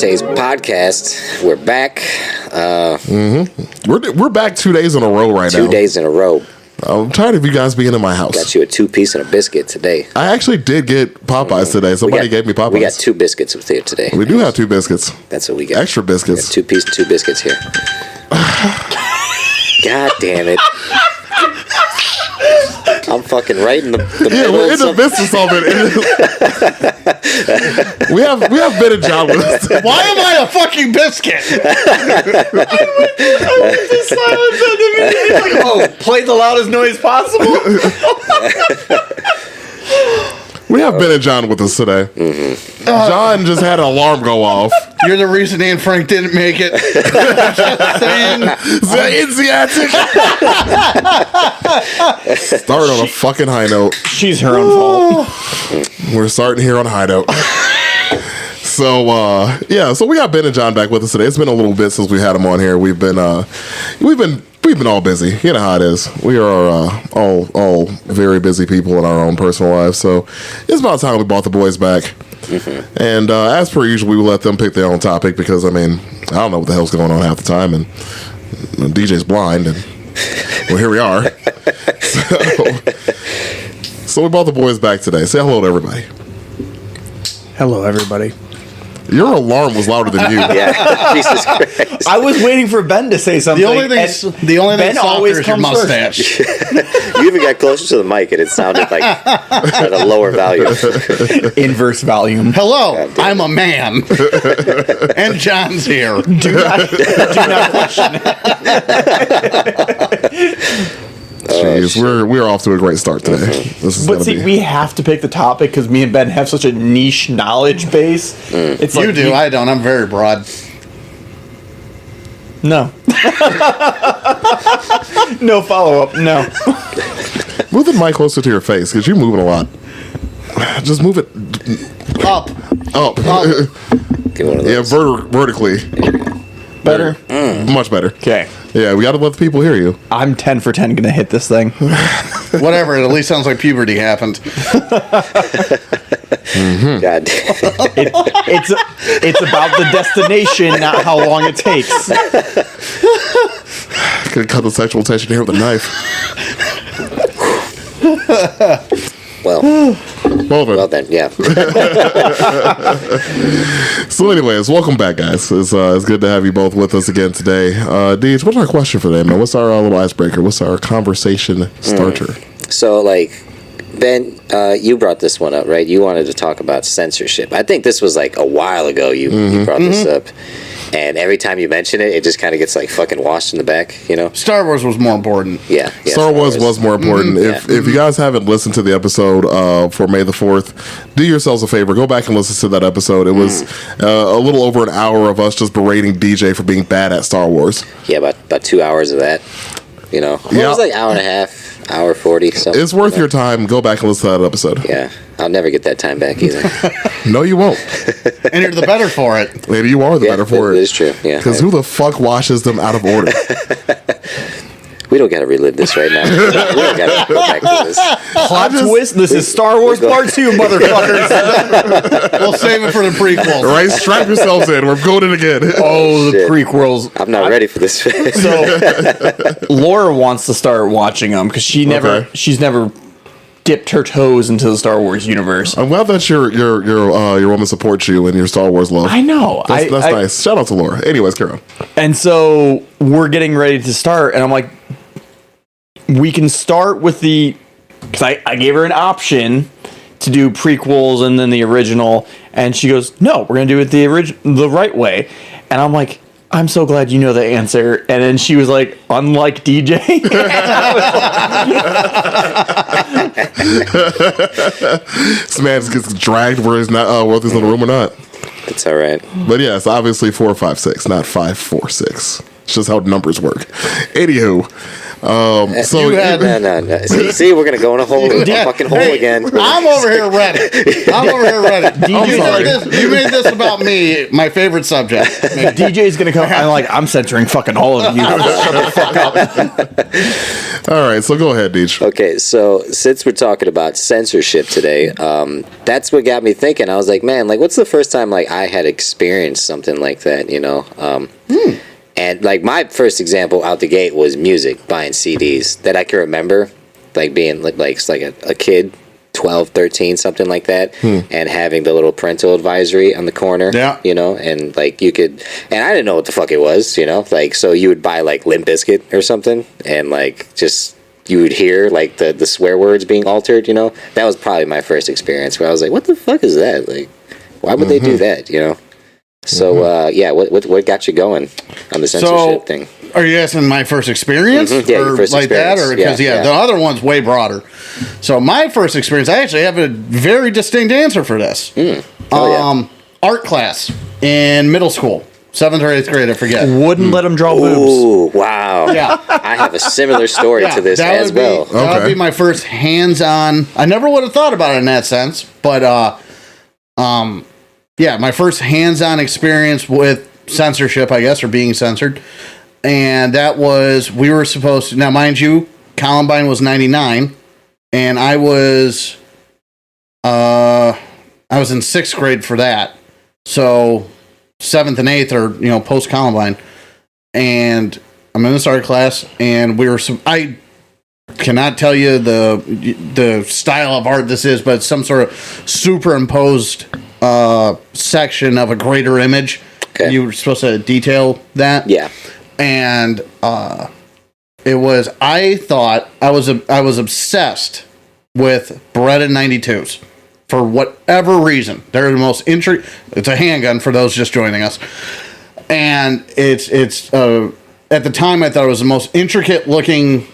Dante's podcast. We're back. We're back 2 days in a row right now. 2 days in a row. I'm tired of you guys being in my house. Got you a 2-piece and a biscuit today. I actually did get Popeyes today. Somebody gave me Popeyes. We got 2 biscuits with you today. We do have 2 biscuits. That's what we got. Extra biscuits. 2-piece, 2 biscuits here. God damn it. I'm fucking right in the middle. We're in the business of it. we have Ben and John with us. Why am I a fucking biscuit? Play the loudest noise possible. We have Ben and John with us today. Mm-hmm. John just had an alarm go off. You're the reason Anne Frank didn't make it. Just saying. Start on a fucking high note. She's her own fault. We're starting here on a high note. So we got Ben and John back with us today. It's been a little bit since we had them on here. We've been all busy. You know how it is. We are all very busy people in our own personal lives. So it's about time we brought the boys back. Mm-hmm. And as per usual, we will let them pick their own topic because, I mean, I don't know what the hell's going on half the time. And DJ's blind. And, well, here we are. So we brought the boys back today. Say hello to everybody. Hello, everybody. Your alarm was louder than you. Yeah, Jesus Christ. I was waiting for Ben to say something. The only thing Ben always is your mustache. You even got closer to the mic, and it sounded like at a lower value. Inverse volume. Hello, I'm a man, and John's here. Do not question it. Jeez, we're off to a great start today. This is but see, we have to pick the topic because me and Ben have such a niche knowledge base. It's you do, I don't. I'm very broad. No. No follow-up, no. Move the mic closer to your face because you're moving a lot. Just move it up. Get one of those. Yeah, vertically. Better? Much better. Okay. Yeah, we got to let the people hear you. I'm 10 for 10 gonna hit this thing. Whatever, it at least sounds like puberty happened. Mm-hmm. God. It's about the destination, not how long it takes. Gonna cut the sexual tension here with a knife. Well then, yeah. So anyways, welcome back, guys. It's good to have you both with us again today. Deej, what's our question for today, man? What's our little icebreaker? What's our conversation starter? So, Ben, you brought this one up, right? You wanted to talk about censorship. I think this was a while ago you brought this up. And every time you mention it, it just kind of gets fucking washed in the back, you know? Star Wars was more important. Yeah. Star Wars was more important. If you guys haven't listened to the episode for May the 4th, do yourselves a favor. Go back and listen to that episode. It was a little over an hour of us just berating DJ for being bad at Star Wars. Yeah, about 2 hours of that. You know? It was hour and a half. Hour 40 something. It's worth your time. Go back and listen to that episode. Yeah, I'll never get that time back either. No, you won't. And you're the better for it. Maybe you are the better for it. It is true. Yeah. Because who the fuck washes them out of order? We don't got to relive this right now. We don't got to go back to this. Plot twist. This is Star Wars Part 2, motherfuckers. We'll save it for the prequels. Right? Strap yourselves in. We're going in again. Oh, the Shit. prequels. I'm not ready for this. So, Laura wants to start watching them because she's never dipped her toes into the Star Wars universe. I'm glad that your woman supports you in your Star Wars love. I know. That's nice. Shout out to Laura. Anyways, carry on. And so we're getting ready to start, and I'm like, we can start with because I gave her an option to do prequels and then the original, and she goes, no, we're going to do it the right way. And I'm like, I'm so glad you know the answer. And then she was like, unlike DJ. This man just gets dragged where he's not, whether he's in the room or not. It's all right. But yes, obviously 4, 5, 6, not 5, 4, 6. It's just how numbers work. Anywho, So You had- No. See, we're gonna go in a fucking hole again. I'm over here ready. You made this about me, my favorite subject. DJ's gonna come. I'm censoring fucking all of you. Shut the fuck up. all right, so go ahead, Deej. Okay, so since we're talking about censorship today, that's what got me thinking. I was like, man, like, what's the first time like I had experienced something like that? You know. And like my first example out the gate was music, buying CDs that I can remember, like being like a kid, 12, 13, something like that, and having the little parental advisory on the corner, you know, and like you could, and I didn't know what the fuck it was, you know, like, so you would buy like Limp Bizkit or something, and like just, you would hear like the swear words being altered, you know. That was probably my first experience where I was like, what the fuck is that? Like, why would they do that, you know? So what got you going on the censorship thing? Are you asking my first experience, Yeah, your first like experience. that, or because the other one's way broader? So my first experience, I actually have a very distinct answer for this. Art class in middle school, 7th or 8th grade, I forget. Wouldn't let him draw boobs. Ooh, wow. Yeah. I have a similar story to this as well. That would be my first hands-on. I never would have thought about it in that sense, but my first hands-on experience with censorship, I guess, or being censored. And that was, we were supposed to, now mind you, Columbine was 99, and I was in 6th grade for that. So 7th and 8th are, you know, post-Columbine. And I'm in this art class, and I cannot tell you the style of art this is, but it's some sort of superimposed section of a greater image. Okay. You were supposed to detail that. Yeah. And it was, I thought I was obsessed with Beretta 92s for whatever reason. They're the most it's a handgun for those just joining us. And it's at the time I thought it was the most intricate looking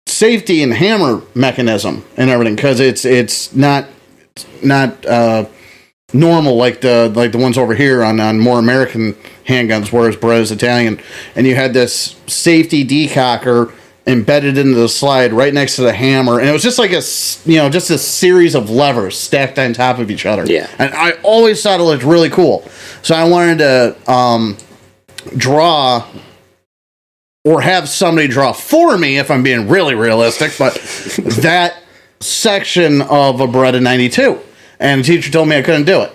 safety and hammer mechanism and everything, because it's not normal like the ones over here on more American handguns, whereas Beretta's Italian, and you had this safety decocker embedded into the slide right next to the hammer, and it was just like just a series of levers stacked on top of each other. Yeah. And I always thought it looked really cool, so I wanted to draw or have somebody draw for me, if I'm being really realistic, but that section of a Beretta 92. And the teacher told me I couldn't do it.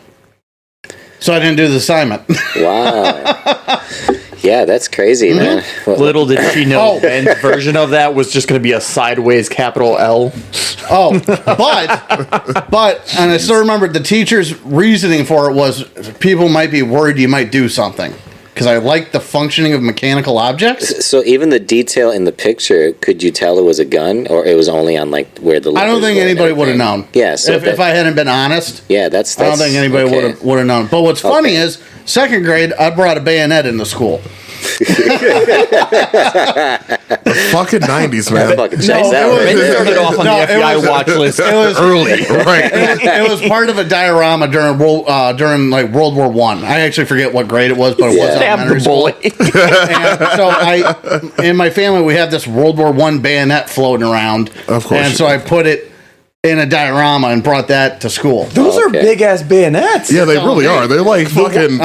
So I didn't do the assignment. Wow. Yeah, that's crazy, man. Little did she know Ben's version of that was just going to be a sideways capital L. Oh, but, and I still remember the teacher's reasoning for it was people might be worried you might do something. Because I like the functioning of mechanical objects. So even the detail in the picture, could you tell it was a gun, or it was only on like where the? I don't think anybody would have known. Yeah, so if I hadn't been honest. Yeah, that's I don't think anybody would have known. But what's funny is, 2nd grade, I brought a bayonet into school. The fucking 90s, man. Fucking checks out. Ben started off on the FBI watch list early. Right. It was part of a diorama during World War I. I actually forget what grade it was, but it was elementary school. And so in my family, we have this World War I bayonet floating around. Of course. And so I put it in a diorama and brought that to school. Those are big ass bayonets. Yeah, they really are. They're like fucking.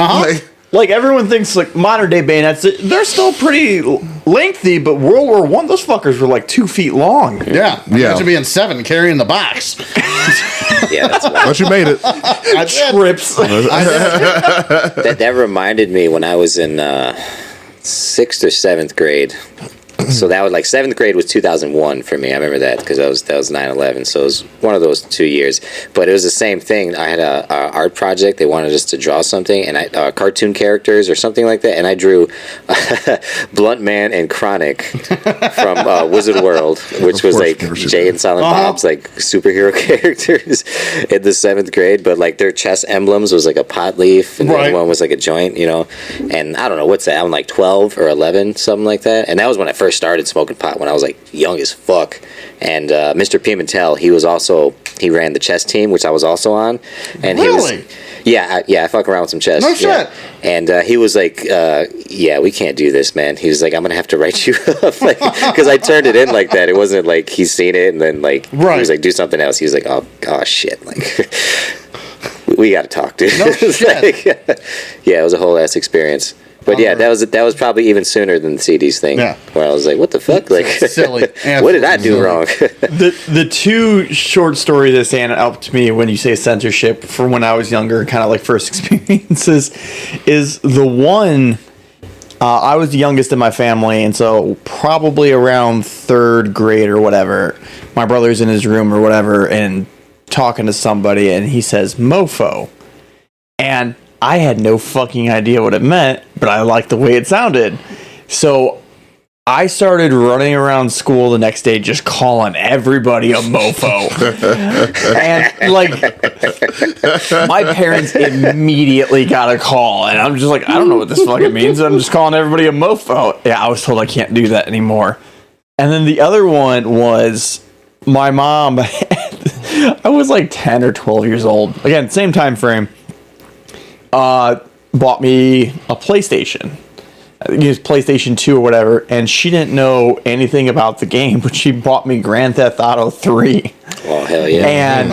Like everyone thinks like modern day bayonets, they're still pretty lengthy, but World War I, those fuckers were like 2 feet long. Yeah. Imagine being 7 carrying the box. Yeah, that's wild. But you made it. Trips. That reminded me when I was in 6th or 7th grade. So that was like 7th grade was 2001 for me. I remember that because that was 9/11. So it was one of those 2 years. But it was the same thing. I had a art project. They wanted us to draw something, and cartoon characters or something like that. And I drew Blunt Man and Chronic from Wizard World, which was like Jay and Silent Bob's like superhero characters in the 7th grade. But like their chest emblems was like a pot leaf, and the other one was like a joint, you know. And I don't know what's that. I'm like 12 or 11, something like that. And that was when I first started smoking pot, when I was like young as fuck. And Mr. Pimentel, he ran the chess team, which I was also on. And really? I fuck around with some chess. No shit. And he was like, yeah, we can't do this, man. He was like, I'm gonna have to write you up, like, because I turned it in like that. It wasn't like he's seen it and then like he was like, do something else. He was like, oh shit, like we got to talk, dude. No shit. Like, yeah, it was a whole ass experience. But yeah, that was probably even sooner than the CDs thing. Yeah. Where I was like, what the fuck? Like, Silly. what did I do wrong? The two short stories that stand out to me when you say censorship from when I was younger, kind of like first experiences, is the one. I was the youngest in my family, and so probably around third grade or whatever, my brother's in his room or whatever, and talking to somebody, and he says "mofo," and I had no fucking idea what it meant, but I liked the way it sounded. So I started running around school the next day just calling everybody a mofo. And like my parents immediately got a call, and I'm just like, I don't know what this fucking means. I'm just calling everybody a mofo. Yeah, I was told I can't do that anymore. And then the other one was my mom. I was like 10 or 12 years old. Again, same time frame. Bought me a PlayStation. I think it was PlayStation 2 or whatever, and she didn't know anything about the game, but she bought me Grand Theft Auto 3. Oh, hell yeah. And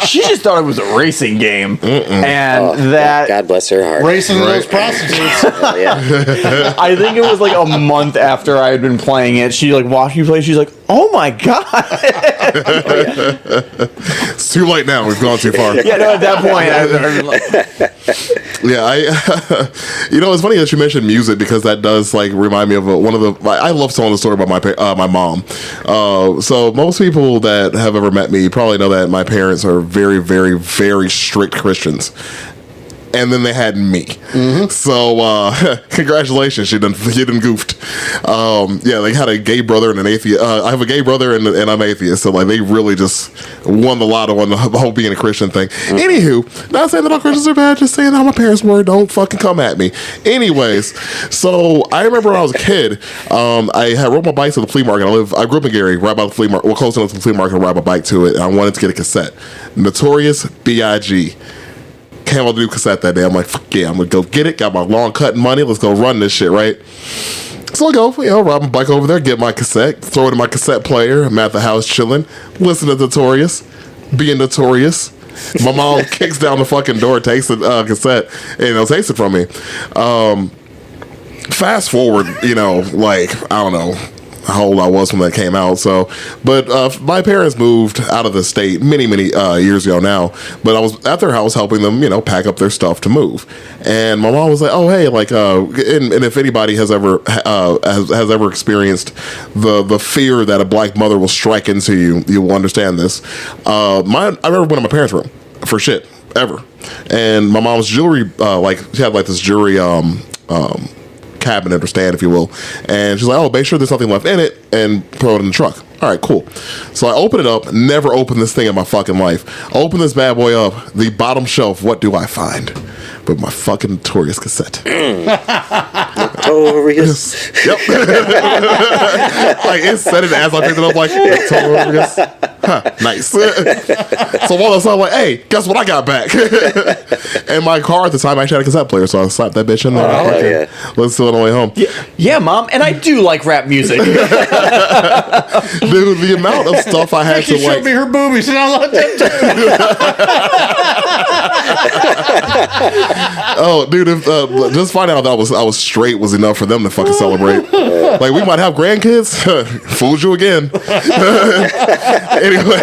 she just thought it was a racing game. And God bless her heart. Racing those prostitutes. Hell yeah. I think it was like a month after I had been playing it. She like watched me play. She's like, "Oh my god!" It's too late now. We've gone too far. Yeah, no. At that point, I was like, Yeah, you know, it's funny that you mentioned music because that does like remind me of one of the. I love telling the story about my mom. So most people that have ever met me probably know that my parents are very, very, very strict Christians. And then they had me. So congratulations, you done goofed. Yeah, they had a gay brother and an atheist. I have a gay brother and I'm atheist. So like they really just won the lotto on the whole being a Christian thing. Anywho, not saying that all Christians are bad, just saying how my parents were. Don't fucking come at me. Anyways, so I remember when I was a kid, I had rode my bike to the flea market. I grew up in Gary, right by the flea market. Well, close enough to the flea market to ride my bike to it. And I wanted to get a cassette. Notorious B.I.G. Came on the new cassette that day. I'm like, fuck yeah, I'm gonna go get it. Got my long cutting money. Let's go run this shit, right? So I go, ride my bike over there, get my cassette, throw it in my cassette player. I'm at the house chilling, listen to Notorious, being Notorious. My mom kicks down the fucking door, takes the cassette, and takes it from me. Fast forward, like, I don't know how old I was when that came out. So, but my parents moved out of the state many years ago now. But I was at their house helping them, pack up their stuff to move. And my mom was like, "Oh hey, like, and if anybody has ever has ever experienced the fear that a black mother will strike into you, you will understand this." I remember went in my parents' room for shit ever, and my mom's jewelry, like she had like this jewelry cabinet or stand, if you will, and she's like, "Oh, make sure there's nothing left in it and throw it in the truck." All right, cool. So I open it up, never opened this thing in my fucking life. Open this bad boy up, the bottom shelf, what do I find? But my fucking Notorious cassette. Notorious. Yep. Like it said it as I picked it up, like Notorious. Huh, nice. So all of a sudden, I'm like, "Hey, guess what I got back?" And my car at the time actually had a cassette player, so I slapped that bitch in there. Oh, yeah. Let's do it on the way home. Yeah, Mom, and I do like rap music. Dude, the amount of stuff I had She to showed like. me her boobies, and I let them Oh, dude, if, just finding out that I was straight was enough for them to fucking celebrate. Like we might have grandkids. Fooled you again. Anyway,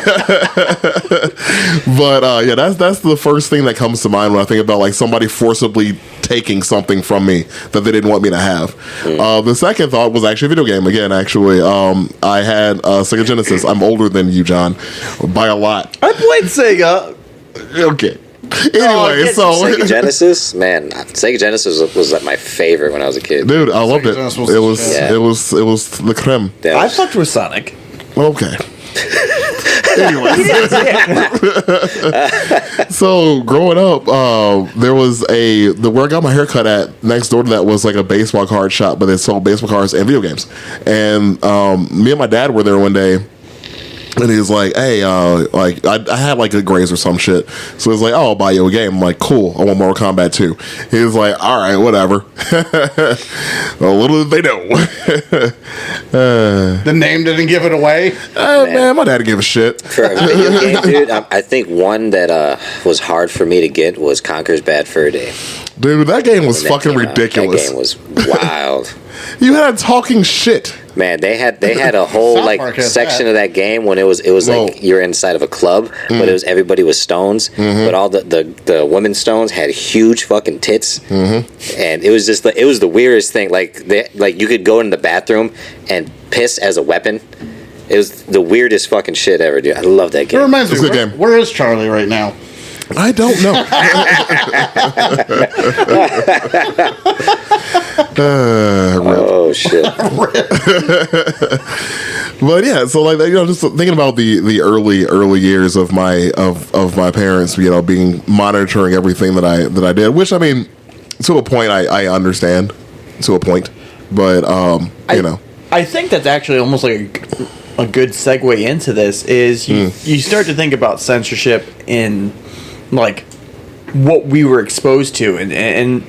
but yeah, that's the first thing that comes to mind when I think about like somebody forcibly taking something from me that they didn't want me to have. The second thought was actually a video game. Again, actually, I had Sega Genesis. I'm older than you, John, by a lot. I played Sega. Okay. Anyway, so Sega Genesis, man, Sega Genesis was like my favorite when I was a kid. dude, I loved it. Genesis It was was the it was the creme. That I was- fucked with Sonic. Okay. Anyways, so growing up, there was where I got my haircut at next door to that was like a baseball card shop, but they sold baseball cards and video games. And me and my dad were there one day. And he's like, hey, like I had like good grades or some shit. So he's like, oh, I'll buy you a game. I'm like, cool. I want Mortal Kombat 2. He's like, all right, whatever. Well, little did they know. The name didn't give it away. Man, my dad didn't give a shit. For a video game, dude, I think one that was hard for me to get was Conker's Bad Fur Day. Dude, that game was When that fucking came out. ridiculous. That game was wild. You had talking shit. Man, they had a whole South like Park has section that. of that game when it was Whoa. like you're inside of a club, but it was everybody was stones, but all the women stones had huge fucking tits, and it was just it was the weirdest thing. Like you could go in the bathroom and piss as a weapon. It was the weirdest fucking shit ever, dude. I love that It game. reminds me, It's a good game. where is Charlie right now? I don't know. Oh shit! But yeah, so like just thinking about the early years of my parents, being monitoring everything that I did, which I mean, to a point I understand, to a point, but I think that's actually almost like a good segue into this is you start to think about censorship in like what we were exposed to, and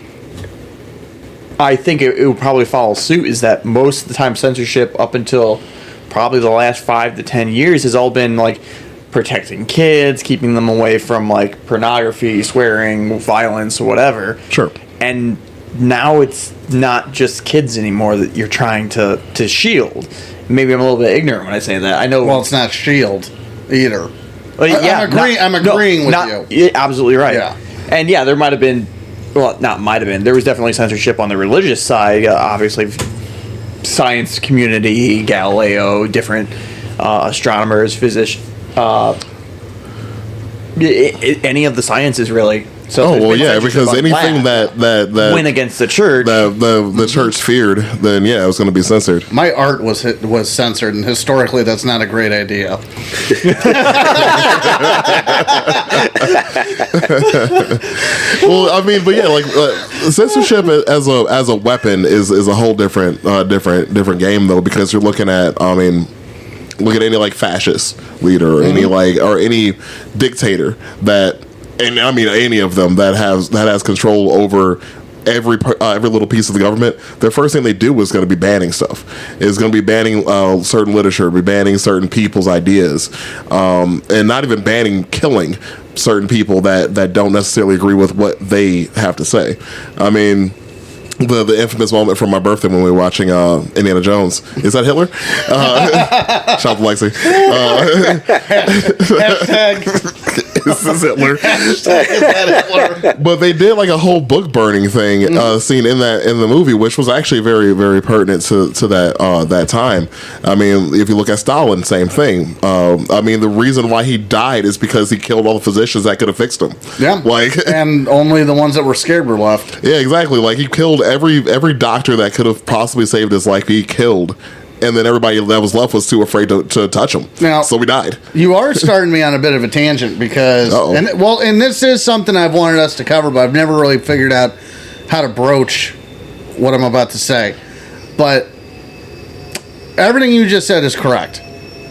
I think it will probably follow suit is that most of the time censorship up until probably the last 5 to 10 years has all been like protecting kids, keeping them away from like pornography, swearing, violence, or whatever. Sure. And now it's not just kids anymore that you're trying to shield. Maybe I'm a little bit ignorant when I say that. I know. Well, it's not Shield either. Yeah, I'm agreeing with you. Yeah, absolutely right. Yeah. And yeah, there might have been. Well, not might have been. There was definitely censorship on the religious side. Obviously, science community, Galileo, different astronomers, physicians, any of the sciences really. So Oh there's well, been yeah, censorship because on anything that went against the church. the church feared, then yeah, it was going to be censored. My art was censored, and historically, that's not a great idea. Well, I mean, but yeah, like censorship as a weapon is a whole different game though, because you're looking at, I mean, look at any like fascist leader or any dictator that, and I mean any of them that has control over every little piece of the government. The first thing they do is going to be banning stuff. It's going to be banning certain literature, be banning certain people's ideas, and not even banning, killing certain people that don't necessarily agree with what they have to say. I mean, the infamous moment from my birthday when we were watching Indiana Jones. Is that Hitler? Shout out to Lexi. Hashtag. This is Hitler. Is that Hitler? But they did like a whole book burning thing scene in the movie, which was actually very, very pertinent to that time. I mean, if you look at Stalin, same thing. I mean, the reason why he died is because he killed all the physicians that could have fixed him. Yeah. And only the ones that were scared were left. Yeah, exactly. Like he killed every doctor that could have possibly saved his life. He killed, and then everybody that was left was too afraid to touch him. Now, so we died. You are starting me on a bit of a tangent because, and this is something I've wanted us to cover, but I've never really figured out how to broach what I'm about to say. But everything you just said is correct.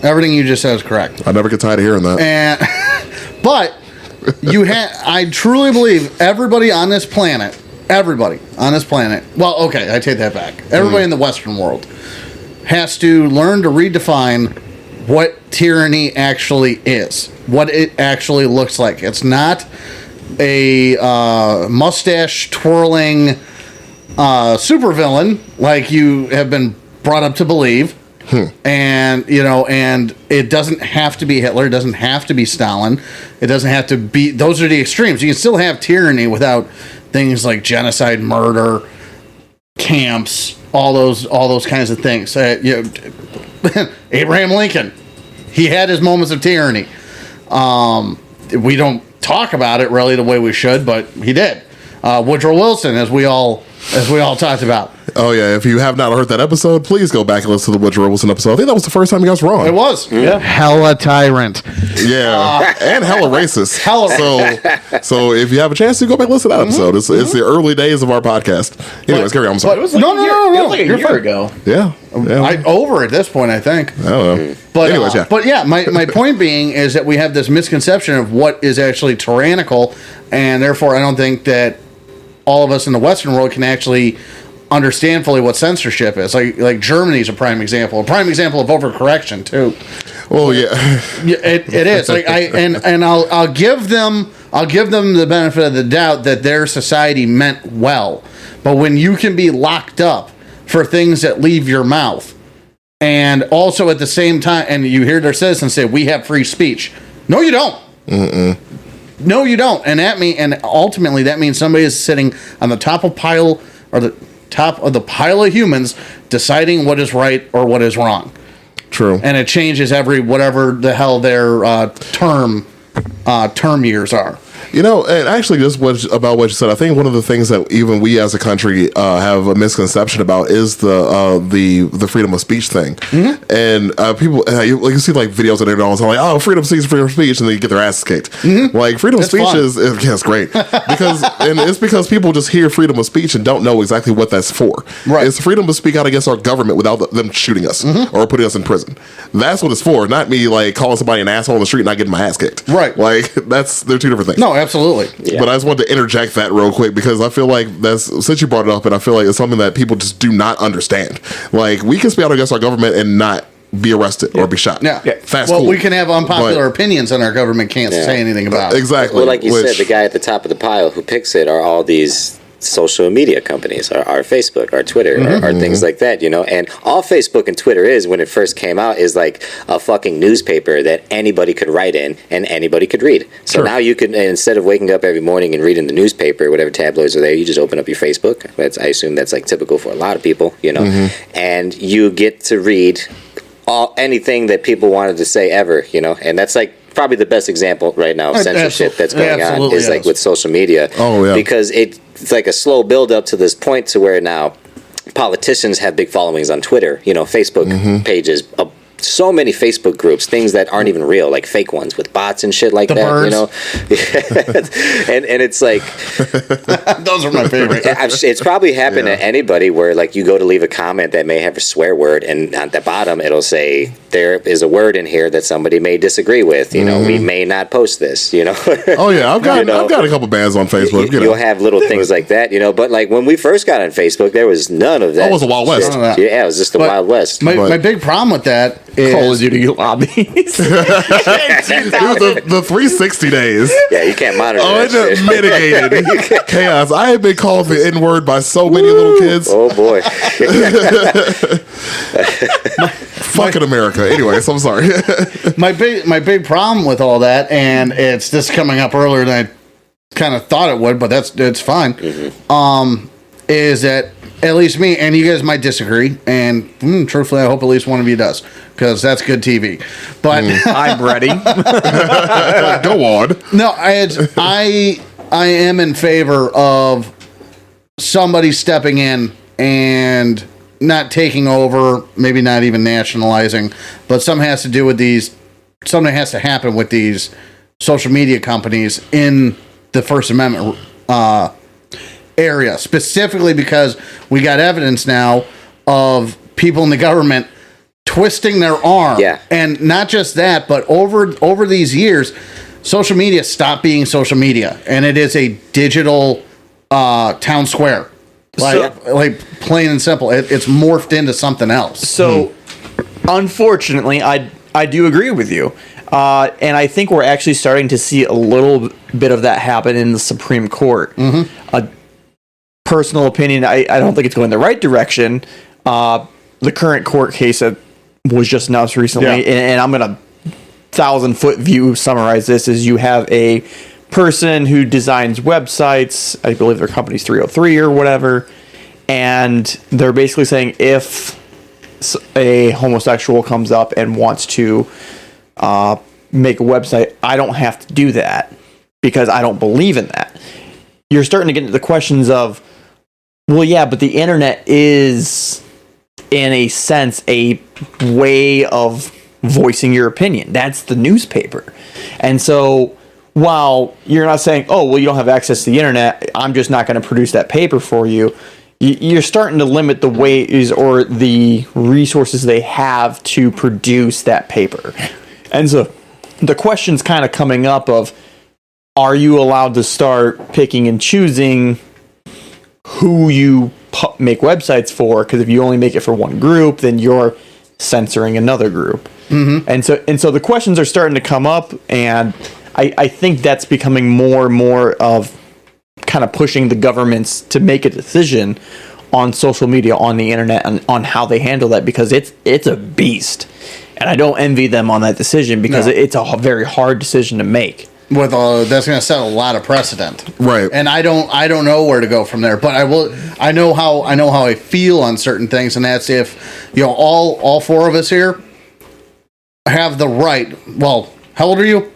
Everything you just said is correct. I never get tired of hearing that. And but I truly believe everybody on this planet. Well, okay, I take that back. Everybody in the Western world has to learn to redefine what tyranny actually is, what it actually looks like. It's not a mustache twirling supervillain like you have been brought up to believe. And and it doesn't have to be Hitler. It doesn't have to be Stalin. It doesn't have to be. Those are the extremes. You can still have tyranny without things like genocide, murder, camps, all those kinds of things. Abraham Lincoln, he had his moments of tyranny. We don't talk about it really the way we should, but he did. Woodrow Wilson, as we all talked about. Oh yeah, if you have not heard that episode, please go back and listen to the Woodrow Wilson episode. I think that was the first time you guys were wrong. It was. Yeah. Hella tyrant. Yeah, and hella racist. Hella So if you have a chance to go back and listen to that episode, it's the early days of our podcast. Anyways, carry on. I'm sorry. It was like No, a no, year, no, no, It was like a you're year fine. ago. Yeah. Over at this point, I think. I don't know. But Anyways, yeah. But yeah, my point being is that we have this misconception of what is actually tyrannical, and therefore I don't think that all of us in the Western world can actually understand fully what censorship is. Like Germany's a prime example of overcorrection too. Well, yeah. It is. Like I'll give them the benefit of the doubt that their society meant well. But when you can be locked up for things that leave your mouth, and also at the same time, and you hear their citizens say, "We have free speech." No, you don't. No, you don't. And ultimately that means somebody is sitting on the top of the pile of humans deciding what is right or what is wrong. True. And it changes every whatever the hell their term years are. You know, and actually, just about what you said, I think one of the things that even we as a country have a misconception about is the freedom of speech thing. Mm-hmm. And people, you see like videos on the internet all the time, like, oh, freedom of speech, and then you get their asses kicked. Mm-hmm. Like freedom of speech fun. is great and it's because people just hear freedom of speech and don't know exactly what that's for. Right. It's freedom to speak out against our government without them shooting us or putting us in prison. That's what it's for, not me like calling somebody an asshole on the street and not getting my ass kicked. Right. Like they're two different things. No, absolutely. Yeah. But I just wanted to interject that real quick because I feel like since you brought it up, and I feel like it's something that people just do not understand. Like we can speak out against our government and not be arrested or be shot. Yeah. That's well, cool. we can have unpopular But- opinions and our government can't say anything about it. Exactly. Well, like you said, the guy at the top of the pile who picks it are all these social media companies, our Facebook, our Twitter, our things like that, you know. And all Facebook and Twitter is, when it first came out, is like a fucking newspaper that anybody could write in and anybody could read. So now you could, instead of waking up every morning and reading the newspaper, whatever tabloids are there, you just open up your Facebook. I assume that's like typical for a lot of people, you know. And you get to read anything that people wanted to say ever, you know. And that's like probably the best example right now of censorship that's going on is like with social media. Oh, yeah. Because it's like a slow build up to this point to where now politicians have big followings on Twitter, you know, Facebook pages, so many Facebook groups, things that aren't even real, like fake ones with bots and shit like The that, birds. you know. and it's like Those are my favorite. it's probably happened to anybody where like you go to leave a comment that may have a swear word, and at the bottom it'll say there is a word in here that somebody may disagree with. You know, we may not post this. You know. Oh yeah, I've got You know, I've got a couple bands on Facebook. You know. You'll have little things like that, you know. But like when we first got on Facebook, there was none of that. Oh, it was the Wild West. shit. None of that. Yeah, it was just the But Wild West. My big problem with that Call of is Duty lobbies. the 360 days. Yeah, you can't monitor Oh, that it's shit. mitigated chaos. I have been called the N word by so many little kids. Oh boy. Fucking America. Anyway, so I'm sorry. my big problem with all that, and it's just coming up earlier than I kind of thought it would, but it's fine. Is that at least me, and you guys might disagree, and truthfully, I hope at least one of you does, because that's good TV. But I'm ready. Go on. no, I am in favor of somebody stepping in and not taking over, maybe not even nationalizing, but something has to happen with these social media companies in the First Amendment area, specifically because we got evidence now of people in the government twisting their arm. Yeah. And not just that, but over these years, social media stopped being social media, and it is a digital town square. Like plain and simple. It's morphed into something else. So, unfortunately, I do agree with you. And I think we're actually starting to see a little bit of that happen in the Supreme Court. A personal opinion, I don't think it's going the right direction. The current court case that was just announced recently, and I'm going to 1,000-foot view summarize this, is you have a person who designs websites, I believe their company's 303 or whatever, and they're basically saying if a homosexual comes up and wants to make a website, I don't have to do that because I don't believe in that. You're starting to get into the questions of Well, yeah, but the internet is, in a sense, a way of voicing your opinion. That's the newspaper. And so, while you're not saying, oh, well, you don't have access to the internet, I'm just not going to produce that paper for you, you're starting to limit the ways or the resources they have to produce that paper. And so, the question's kind of coming up of, are you allowed to start picking and choosing who you make websites for? Because if you only make it for one group, then you're censoring another group. Mm-hmm. And so the questions are starting to come up, and I think that's becoming more and more of kind of pushing the governments to make a decision on social media, on the internet, and on how they handle that, because it's a beast. And I don't envy them on that decision, because it's a very hard decision to make. That's going to set a lot of precedent, Right? And I don't know where to go from there. But I know how I feel on certain things, and that's if all four of us here have the right. Well, how old are you?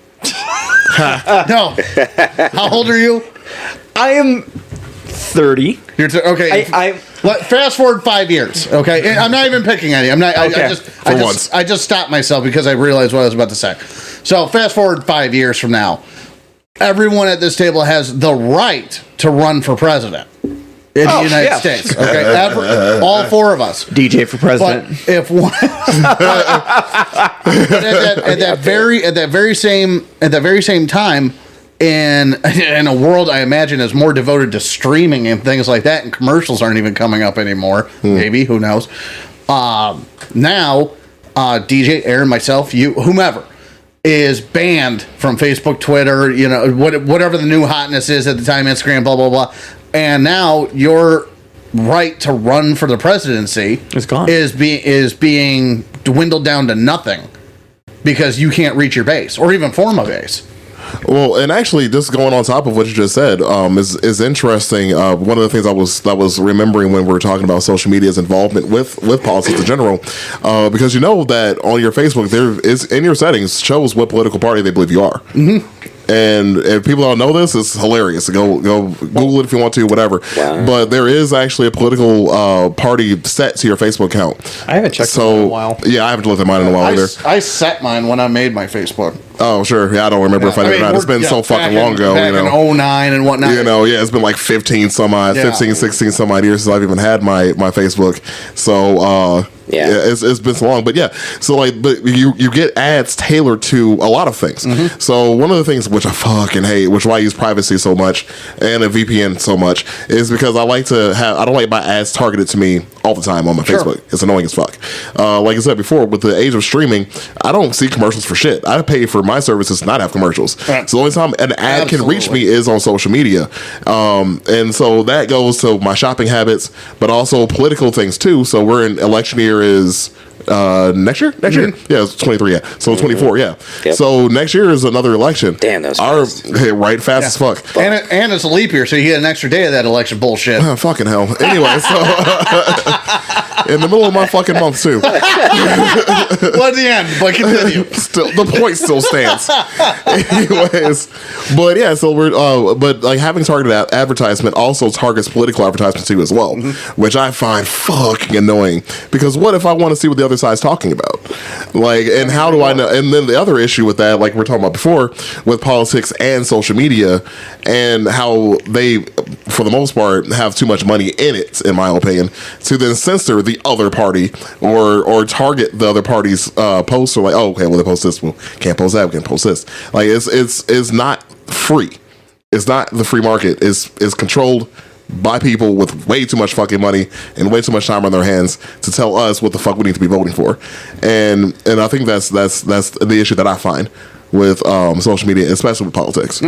No, how old are you? I am 30. You're okay. Fast forward 5 years. Okay, I'm not even picking on you. I'm not. Okay. I just stopped myself because I realized what I was about to say. So fast forward 5 years from now, everyone at this table has the right to run for president in the United States. Okay, all four of us. DJ for president. But if one, at that very same time, in a world I imagine is more devoted to streaming and things like that, and commercials aren't even coming up anymore. Maybe, who knows? Now, DJ, Aaron, myself, you, whomever, is banned from Facebook, Twitter, whatever the new hotness is at the time, Instagram, blah, blah, blah. And now your right to run for the presidency is gone. Is being dwindled down to nothing because you can't reach your base or even form a base. Well, and actually, just going on top of what you just said, is interesting. One of the things I was remembering when we were talking about social media's involvement with politics in general, because you know that on your Facebook there is in your settings shows what political party they believe you are. Mm-hmm. And if people don't know this, it's hilarious. Go Google it if you want to, whatever. Wow. But there is actually a political party set to your Facebook account. I haven't checked it in a while. Yeah, I haven't looked at mine in a while either. I set mine when I made my Facebook. Oh, sure. Yeah, I don't remember if I did or not. It's been so fucking long ago. Back in 09 and whatnot. It's been like 15 some odd years since I've even had my Facebook. So, it's been so long. But yeah, so but you get ads tailored to a lot of things. Mm-hmm. So one of the things which I fucking hate, which is why I use privacy so much and a VPN so much, is because I don't like my ads targeted to me all the time on my Facebook. It's annoying as fuck. Like I said before, with the age of streaming, I don't see commercials for shit. I pay for my services to not have commercials. So the only time an ad can reach me is on social media. And so that goes to my shopping habits, but also political things too. So we're in election year is next year? Mm-hmm. Yeah, it's 23, yeah. So 24, yeah. Yep. So next year is another election. Damn, that's right, fast as fuck. And it's a leap year, so you get an extra day of that election bullshit. Fucking hell. Anyway, so in the middle of my fucking month too. Well, at the end, but continue. Still, the point still stands. Anyways, but yeah, so we're but like having targeted advertisement also targets political advertisement too as well, which I find fucking annoying, because what if I want to see what the other side's talking about? Like, and how do I know? And then the other issue with that, like we were talking about before, with politics and social media, and how they, for the most part, have too much money in it, in my opinion, to then censor the other party or target the other party's posts, or like, oh, okay, well, they post this, well, can't post that, we can post this. Like, it's not free. It's not the free market. It's controlled by people with way too much fucking money and way too much time on their hands to tell us what the fuck we need to be voting for. And I think that's the issue that I find with social media, especially with politics.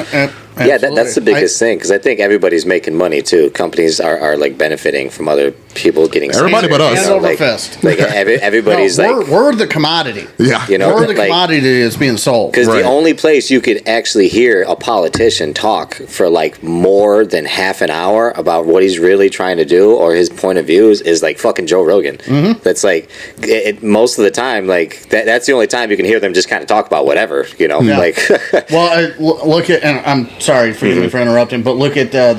Yeah, that's the biggest thing, because I think everybody's making money too. Companies are like benefiting from other people getting everybody but us. Hands over fist. Like everybody's we're the commodity. Yeah, we're the commodity that's being sold. Because the only place you could actually hear a politician talk for like more than half an hour about what he's really trying to do or his point of views is like fucking Joe Rogan. Mm-hmm. That's like most of the time, like that's the only time you can hear them just kind of talk about whatever, Yeah. Like, well, look at, and I'm sorry, forgive me for interrupting, but look at all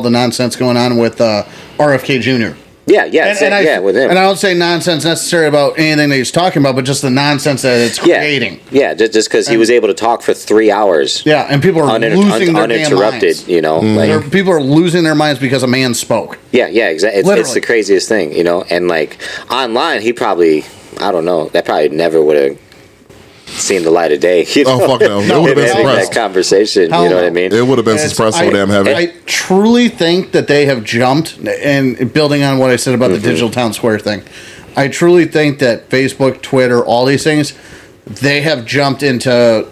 the nonsense going on with RFK Jr. Yeah, with him. And I don't say nonsense necessarily about anything that he's talking about, but just the nonsense that it's creating. Yeah, just because he was able to talk for 3 hours. Yeah, and people are losing their uninterrupted. damn minds. You know, like People are losing their minds because a man spoke. yeah, exactly. It's the craziest thing, you know. And like online, he probably, I don't know, that probably never would have seen the light of day. You know? Oh fuck no! It would have been suppressed. That conversation, you know what I mean? It would have been suppressed so damn heavy. I truly think that they have jumped, and building on what I said about the digital town square thing, I truly think that Facebook, Twitter, all these things, they have jumped into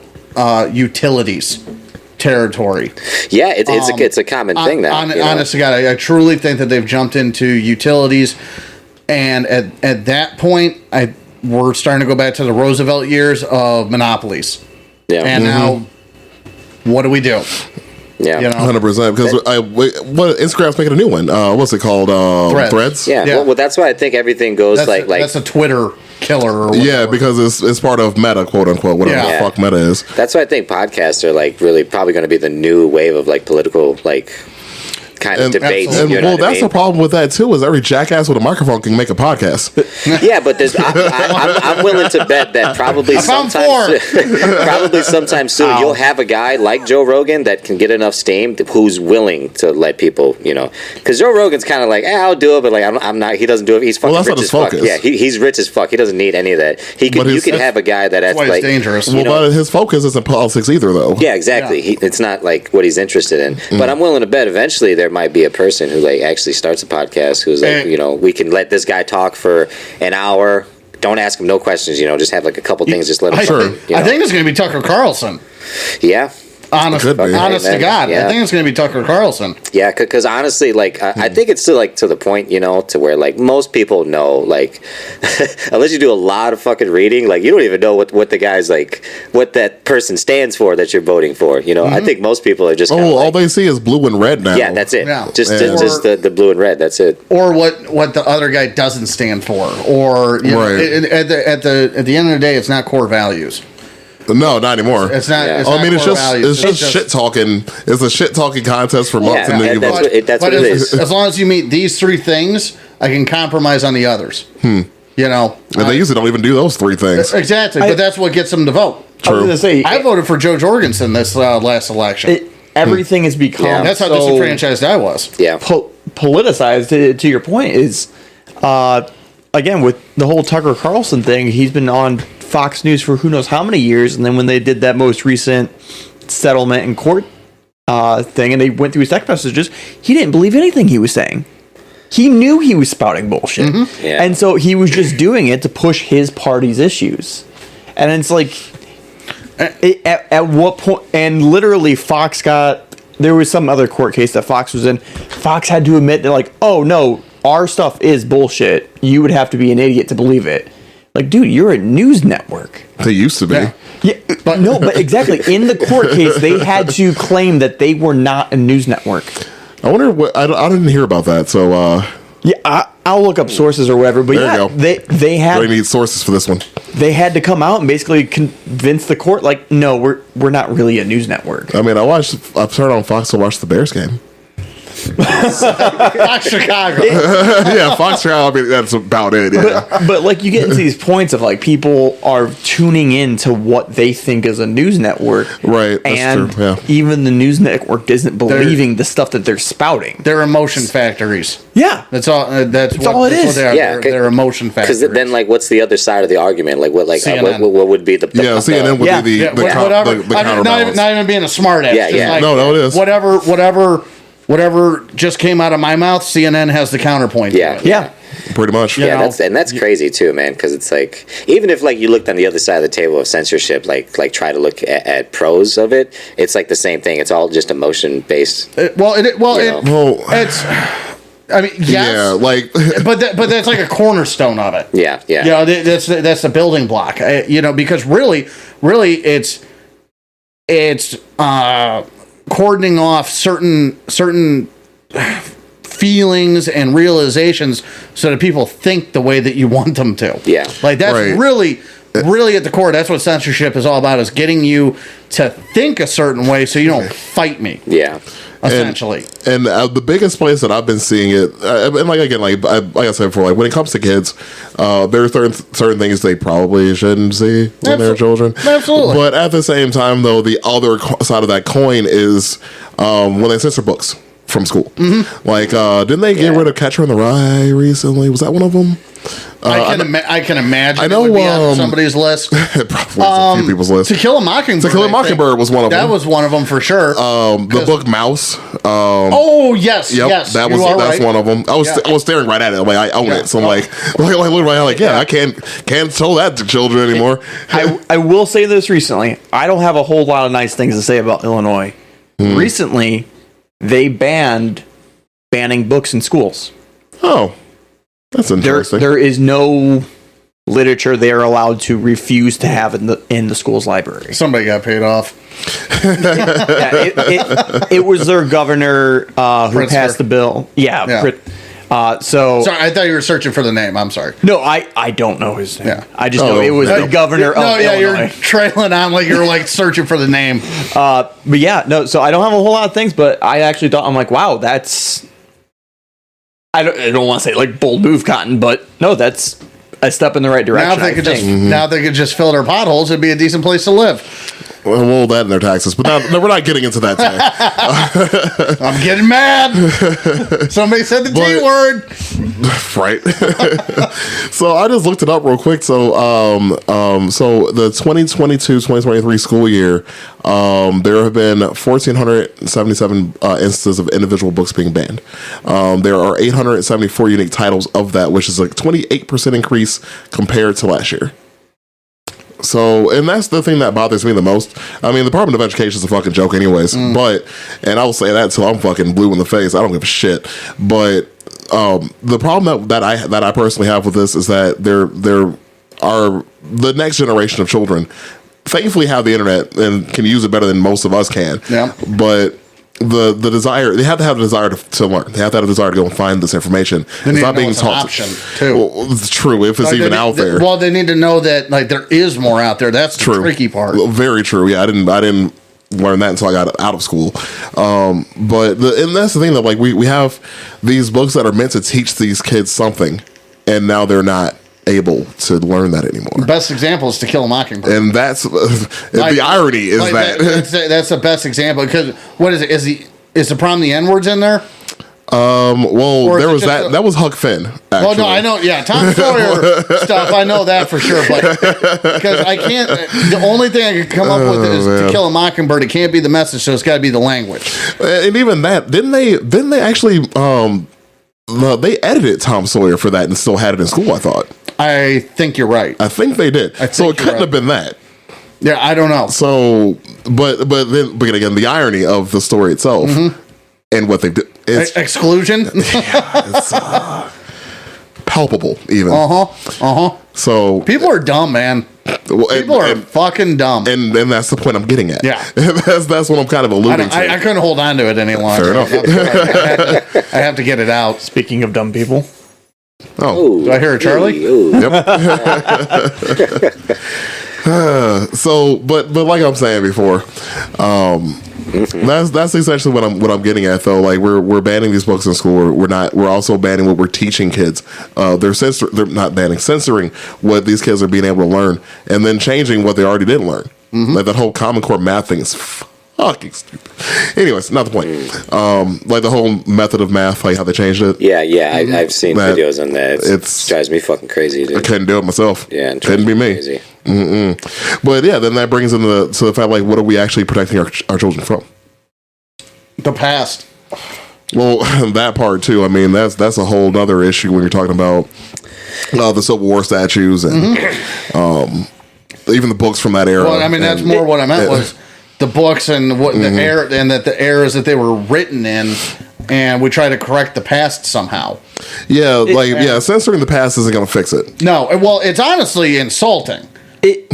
utilities territory. Yeah, it's a common thing now. Honest to God, I truly think that they've jumped into utilities, and at that point, we're starting to go back to the Roosevelt years of monopolies. Yeah. And now, what do we do? Yeah. You know? 100%. Because what Instagram's making a new one. What's it called? Threads. Yeah. Well, that's why I think everything goes that's a Twitter killer. Or whatever. Yeah, because it's part of Meta, quote unquote, whatever the fuck Meta is. That's why I think podcasts are like really probably going to be the new wave of like political like kind of debates. And that's the problem with that too. Is every jackass with a microphone can make a podcast. Yeah, but I'm willing to bet that probably sometime soon you'll have a guy like Joe Rogan that can get enough steam who's willing to let people, you know, because Joe Rogan's kind of like, I'll do it, but like I'm not. He doesn't do it. He's fucking rich as fuck. Yeah, he's rich as fuck. He doesn't need any of that. You can have a guy that's like dangerous. Well, but his focus isn't politics either, though. Yeah, exactly. Yeah. It's not like what he's interested in. But I'm willing to bet eventually there might be a person who like actually starts a podcast who's like, you know, we can let this guy talk for an hour. Don't ask him no questions, you know, just have like a couple things, just let him I think it's going to be Tucker Carlson. Yeah. Honest to God. Yeah. I think it's going to be Tucker Carlson. Yeah, because honestly, like, I think it's still, like, to the point, you know, to where, like, most people know, like, unless you do a lot of fucking reading, like, you don't even know what the guy's, like, what that person stands for that you're voting for, you know? I think most people are just all they see is blue and red now. Yeah, that's it. Yeah. Just the blue and red, that's it. Or what the other guy doesn't stand for. Or, you know, at the end of the day, it's not core values. No, not anymore. It's not. Yeah. It's not it's just shit talking. It's a shit talking contest for months, and then you vote. That's what it is. As long as you meet these three things, I can compromise on the others. You know, and they usually don't even do those three things. Exactly, but that's what gets them to vote. True. I was gonna say, I voted for Joe Jorgensen this last election. Everything has become. Yeah, that's how disenfranchised I was. Yeah, politicized. To your point is, again with the whole Tucker Carlson thing, he's been on Fox News for who knows how many years, and then when they did that most recent settlement in court thing, and they went through his text messages, he didn't believe anything he was saying. He knew he was spouting bullshit, and so he was just doing it to push his party's issues. And it's like, at what point? And literally, Fox there was some other court case that Fox was in. Fox had to admit that, like, oh no, our stuff is bullshit. You would have to be an idiot to believe it. Like, dude, you're a news network. They used to be. Yeah, but exactly. In the court case, they had to claim that they were not a news network. I wonder what I didn't hear about that. So I'll look up sources or whatever. But there you go. They had. We need sources for this one. They had to come out and basically convince the court, like, no, we're not really a news network. I mean, I turned on Fox to watch the Bears game. Fox Chicago. Yeah, Fox Chicago. I mean, that's about it. Yeah. But like, you get into these points of like people are tuning in to what they think is a news network, right? That's and true. Yeah. Even the news network isn't believing the stuff that they're spouting. They're emotion factories. Yeah, that's all. That's all it is. What they are. Yeah, they're emotion factories. Because then, like, what's the other side of the argument? Like, what would be the CNN would be the counterbalance. Not even being a smart ass. Yeah. Like, no, it is. Whatever just came out of my mouth, CNN has the counterpoint. Yeah. Pretty much. Yeah, that's crazy too, man. Because it's like, even if like you looked on the other side of the table of censorship, like try to look at pros of it, it's like the same thing. It's all just emotion based. It's. I mean, yes, yeah, like, but that's like a cornerstone of it. Yeah. You know, that's the building block. You know, because really, it's cordoning off certain feelings and realizations so that people think the way that you want them to. Yeah. Like, that's right. really really at the core, that's what censorship is all about, is getting you to think a certain way so you don't fight me. Yeah. Essentially. And the biggest place that I've been seeing it, and like again, like I said before, like when it comes to kids, there are certain things they probably shouldn't see when they're children. Absolutely. But at the same time, though, the other side of that coin is when they censor books from school. Like, didn't they get rid of Catcher in the Rye recently? Was that one of them? I can imagine I know, it would be on somebody's list. Probably a few people's list. To Kill a Mockingbird. To Kill a Mockingbird was one of them. That was one of them for sure. The book Mouse. Oh yes, Yep, yes. that's right. one of them. I was staring right at it. Like I own it, so I'm like looking right. Like I can't tell that to children anymore. I will say this recently. I don't have a whole lot of nice things to say about Illinois. Recently, they banning books in schools. Oh, that's interesting. There is no literature they are allowed to refuse to have in the school's library. Somebody got paid off. It was their governor who Pritzker. passed the bill. Yeah. So sorry, I thought you were searching for the name. I'm sorry. No, I don't know his name. Yeah. I just know it was the governor of Illinois. You're trailing on like you're like searching for the name. But yeah, no. So I don't have a whole lot of things, but I actually thought, I'm like, wow, that's. I don't want to say like bold move, Cotton, but no, that's a step in the right direction. Now if they could just fill their potholes, it'd be a decent place to live. Well, that and their taxes, but no, we're not getting into that today. I'm getting mad. Somebody said the T word. Right. So I just looked it up real quick. So so the 2022-2023 school year, there have been 1,477 instances of individual books being banned. There are 874 unique titles of that, which is a 28% increase compared to last year. So, and that's the thing that bothers me the most. I mean, the Department of Education is a fucking joke anyways, but, and I'll say that till I'm fucking blue in the face. I don't give a shit. But, the problem that I personally have with this is that there are the next generation of children thankfully have the internet and can use it better than most of us can. Yeah. But the desire, they have to have the desire to learn. They have to have a desire to go and find this information. It's not being taught. Option too. Well, it's true if it's even out there. Well, they need to know that like there is more out there. That's the tricky part. Very true. Yeah, I didn't learn that until I got out of school. But and that's the thing that like we have these books that are meant to teach these kids something, and now they're not able to learn that anymore. Best example is To Kill a Mockingbird. And that's the irony is that's the best example because what is it? Is the problem the N-words in there? Well, there was that was Huck Finn. Actually. Well, no, I know. Yeah, Tom Sawyer stuff. I know that for sure. But because I can't, the only thing I could come up with is To Kill a Mockingbird. It can't be the message, so it's got to be the language. And even that, didn't they actually? They edited Tom Sawyer for that and still had it in school. I thought. I think you're right. I think they did. So it couldn't have been that. Yeah, I don't know. So, but again, the irony of the story itself and what they did. Exclusion? It's palpable, even. So people are dumb, man. People are fucking dumb, and that's the point I'm getting at. Yeah, that's what I'm kind of alluding to. I couldn't hold on to it any longer. Fair enough. I have to get it out. Speaking of dumb people. Oh, do I hear a Charlie? Yep. So, but like I'm saying before, that's essentially what I'm getting at though. Like we're banning these books in school. We're also banning what we're teaching kids. They're not banning, censoring what these kids are being able to learn, and then changing what they already didn't learn. Like that whole Common Core math thing is fucking stupid. Anyways, not the point. Like the whole method of math, like how they changed it. Yeah, I've seen videos on that. It drives me fucking crazy, dude. I couldn't do it myself. Yeah, it couldn't be me. Crazy. But yeah, then that brings into the fact, like, what are we actually protecting our children from? The past. Well, that part too. I mean, that's a whole other issue when you're talking about the Civil War statues and even the books from that era. Well, I mean, that's more what I meant was the books and what the era and that the eras that they were written in, and we try to correct the past somehow. Yeah, censoring the past isn't going to fix it. No, well, it's honestly insulting. It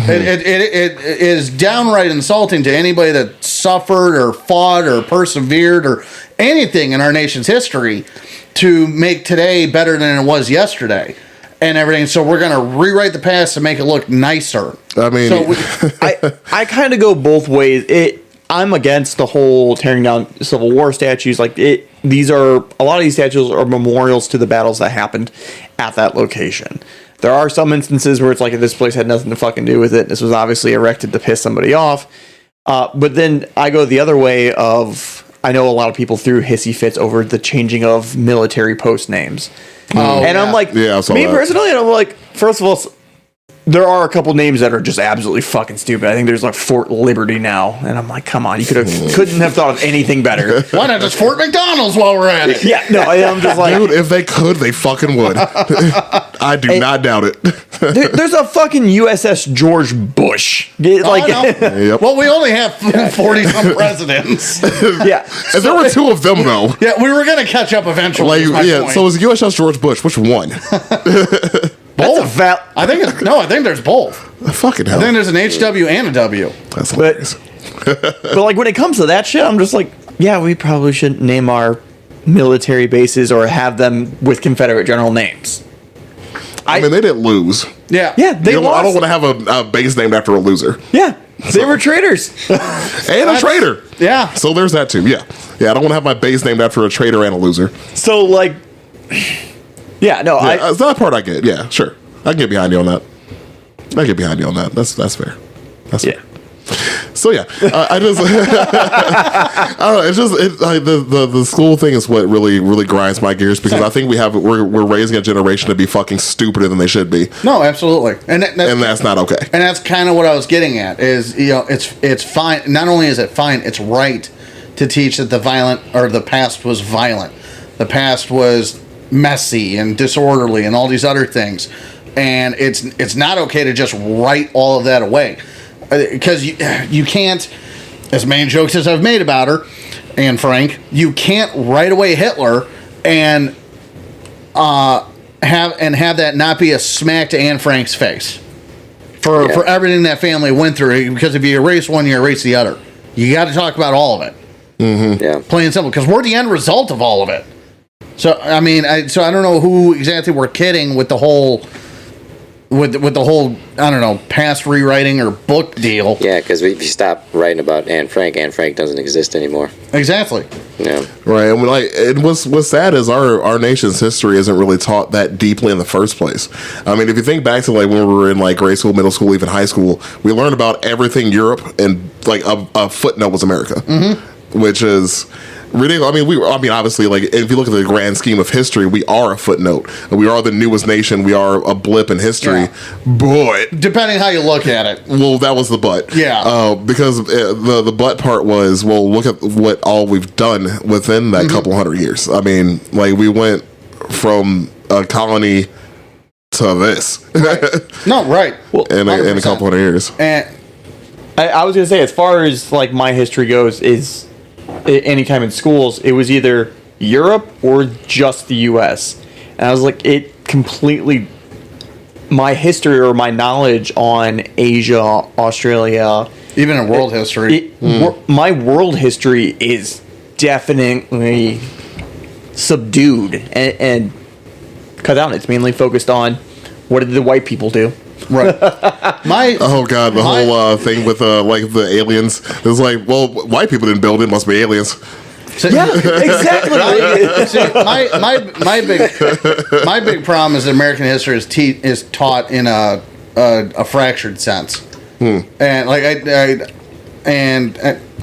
is downright insulting to anybody that suffered or fought or persevered or anything in our nation's history to make today better than it was yesterday. and everything. So we're going to rewrite the past to make it look nicer. I mean, So I kind of go both ways. I'm against the whole tearing down Civil War statues. Like a lot of these statues are memorials to the battles that happened at that location. There are some instances where it's like this place had nothing to fucking do with it. This was obviously erected to piss somebody off. But then I go the other way of, I know a lot of people threw hissy fits over the changing of military post names. I'm like, Yeah, I saw me that. personally, and I'm like, first of all, there are a couple names that are just absolutely fucking stupid. I think there's like Fort Liberty now, and I'm like, come on, you couldn't have thought of anything better. why not just Fort McDonald's while we're at it? Yeah, no, I'm just like, dude, if they could, they fucking would. I do not doubt it. there's a fucking USS George Bush. Like, I know. Yep. Well, we only have 40-some presidents. yeah. And there were two of them though. Yeah, we were going to catch up eventually. Like, is my yeah. point. So it was USS George Bush. Which one? both. I think there's both. Fucking hell. I think there's an HW and a W. That's hilarious. But like when it comes to that shit, I'm just like, yeah, we probably shouldn't name our military bases or have them with Confederate general names. I mean, they didn't lose. Yeah. Yeah, they lost. I don't want to have a base named after a loser Yeah, they were traitors. and a traitor. Yeah. So there's that too. Yeah. Yeah. I don't want to have my base named after a traitor and a loser. So like, yeah, no, Yeah, that part I get. Yeah, sure. I can get behind you on that. I get behind you on that. That's fair. That's yeah. fair. So yeah, I just I don't know. It's just the school thing is what really grinds my gears because I think we're raising a generation to be fucking stupider than they should be, No, absolutely. And that's not okay. And that's kind of what I was getting at is, it's fine. Not only is it fine, it's right to teach that the past was violent. The past was messy and disorderly and all these other things. And it's not okay to just write all of that away. Because you can't, as many jokes as I've made about her, Anne Frank, you can't write away Hitler and have that not be a smack to Anne Frank's face for everything that family went through. Because if you erase one, you erase the other. You got to talk about all of it. Mm-hmm. Yeah. Plain and simple. Because we're the end result of all of it. So I mean, I don't know who exactly we're kidding with the whole. With the whole, I don't know, past rewriting or book deal. Yeah, because if you stop writing about Anne Frank doesn't exist anymore. Exactly. Yeah. Right, and what's sad is our nation's history isn't really taught that deeply in the first place. I mean, if you think back to like when we were in like grade school, middle school, even high school, we learned about everything Europe, and like a footnote was America, which is ridiculous. I mean, obviously, like if you look at the grand scheme of history, we are a footnote. We are the newest nation. We are a blip in history. Yeah. But Depending how you look at it. well, that was the but. Yeah. Because the but part was, well, look at what all we've done within that couple hundred years. I mean, like we went from a colony to this No, right. Well, in a 100%. couple hundred years. And I was gonna say, as far as like my history goes, is anytime in schools, it was either Europe or just the U.S. And I was like, it completely, my history or my knowledge on Asia, Australia, even in world history. my world history is definitely subdued and cut down. It's mainly focused on what did the white people do. Right. Oh god, the whole thing with like the aliens. It's like, well, white people didn't build it, must be aliens. Yeah, exactly. See, my big problem is that American history is taught in a fractured sense, and like I don't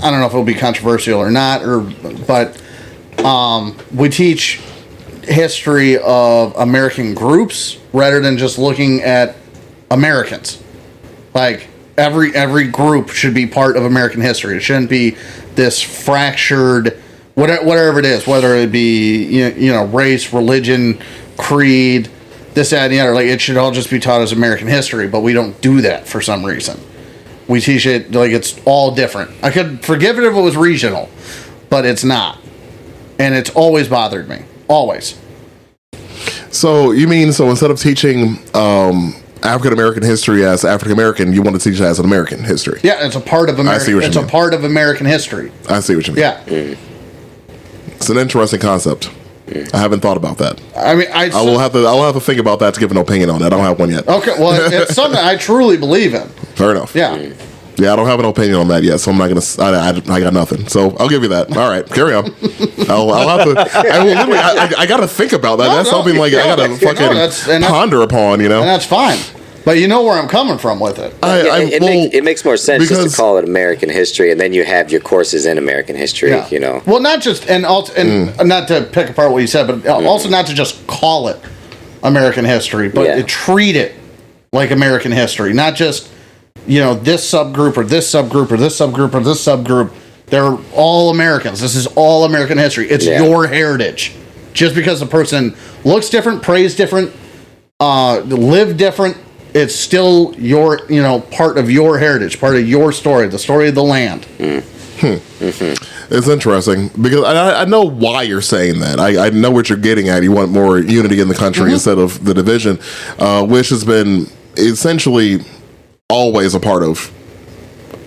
know if it'll be controversial or not, but we teach history of American groups rather than just looking at Americans. Like every group should be part of American history. It shouldn't be this fractured, whatever it is, whether it be you know race, religion, creed, this, that, and the other. Like it should all just be taught as American history, but we don't do that for some reason. We teach it like it's all different. I could forgive it if it was regional, but it's not, and it's always bothered me. Always. So you mean instead of teaching African American history as African American, you want to teach it as an American history? Yeah, it's a part of American. I see what you It's a mean. part of American history. I see what you mean. Yeah. It's an interesting concept. I haven't thought about that. I mean, I will have to think about that to give an opinion on it. I don't have one yet. Okay, well, it's something I truly believe in. Fair enough. Yeah. Yeah, I don't have an opinion on that yet, so I'm not gonna. I got nothing. So I'll give you that. All right, carry on. I'll have to. I got to think about that. That's something like I got to fucking ponder upon. You know, and that's fine. But you know where I'm coming from with it. It makes more sense just to call it American history, and then you have your courses in American history. Yeah. You know, well, not just and also not to pick apart what you said, but also not to just call it American history, but treat it like American history, not just this subgroup or this subgroup or this subgroup or this subgroup. They're all Americans. This is all American history. It's your heritage. Just because the person looks different, prays different, live different. It's still your, part of your heritage, part of your story, the story of the land. It's interesting because I know why you're saying that. I know what you're getting at. You want more unity in the country instead of the division, which has been essentially always a part of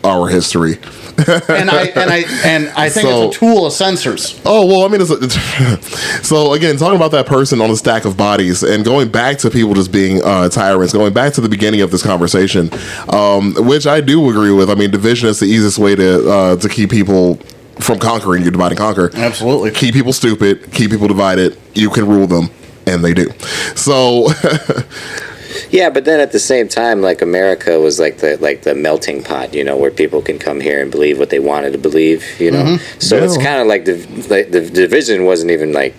our history. and I think it's a tool of censors. Oh, well, I mean, so again, talking about that person on the stack of bodies and going back to people just being tyrants, going back to the beginning of this conversation, which I do agree with. I mean, division is the easiest way to keep people from conquering. You divide and conquer. Absolutely. Keep people stupid, keep people divided. You can rule them, and they do. So... Yeah, but then at the same time, like America was like the melting pot, where people can come here and believe what they wanted to believe, So it's kind of like the division wasn't even like,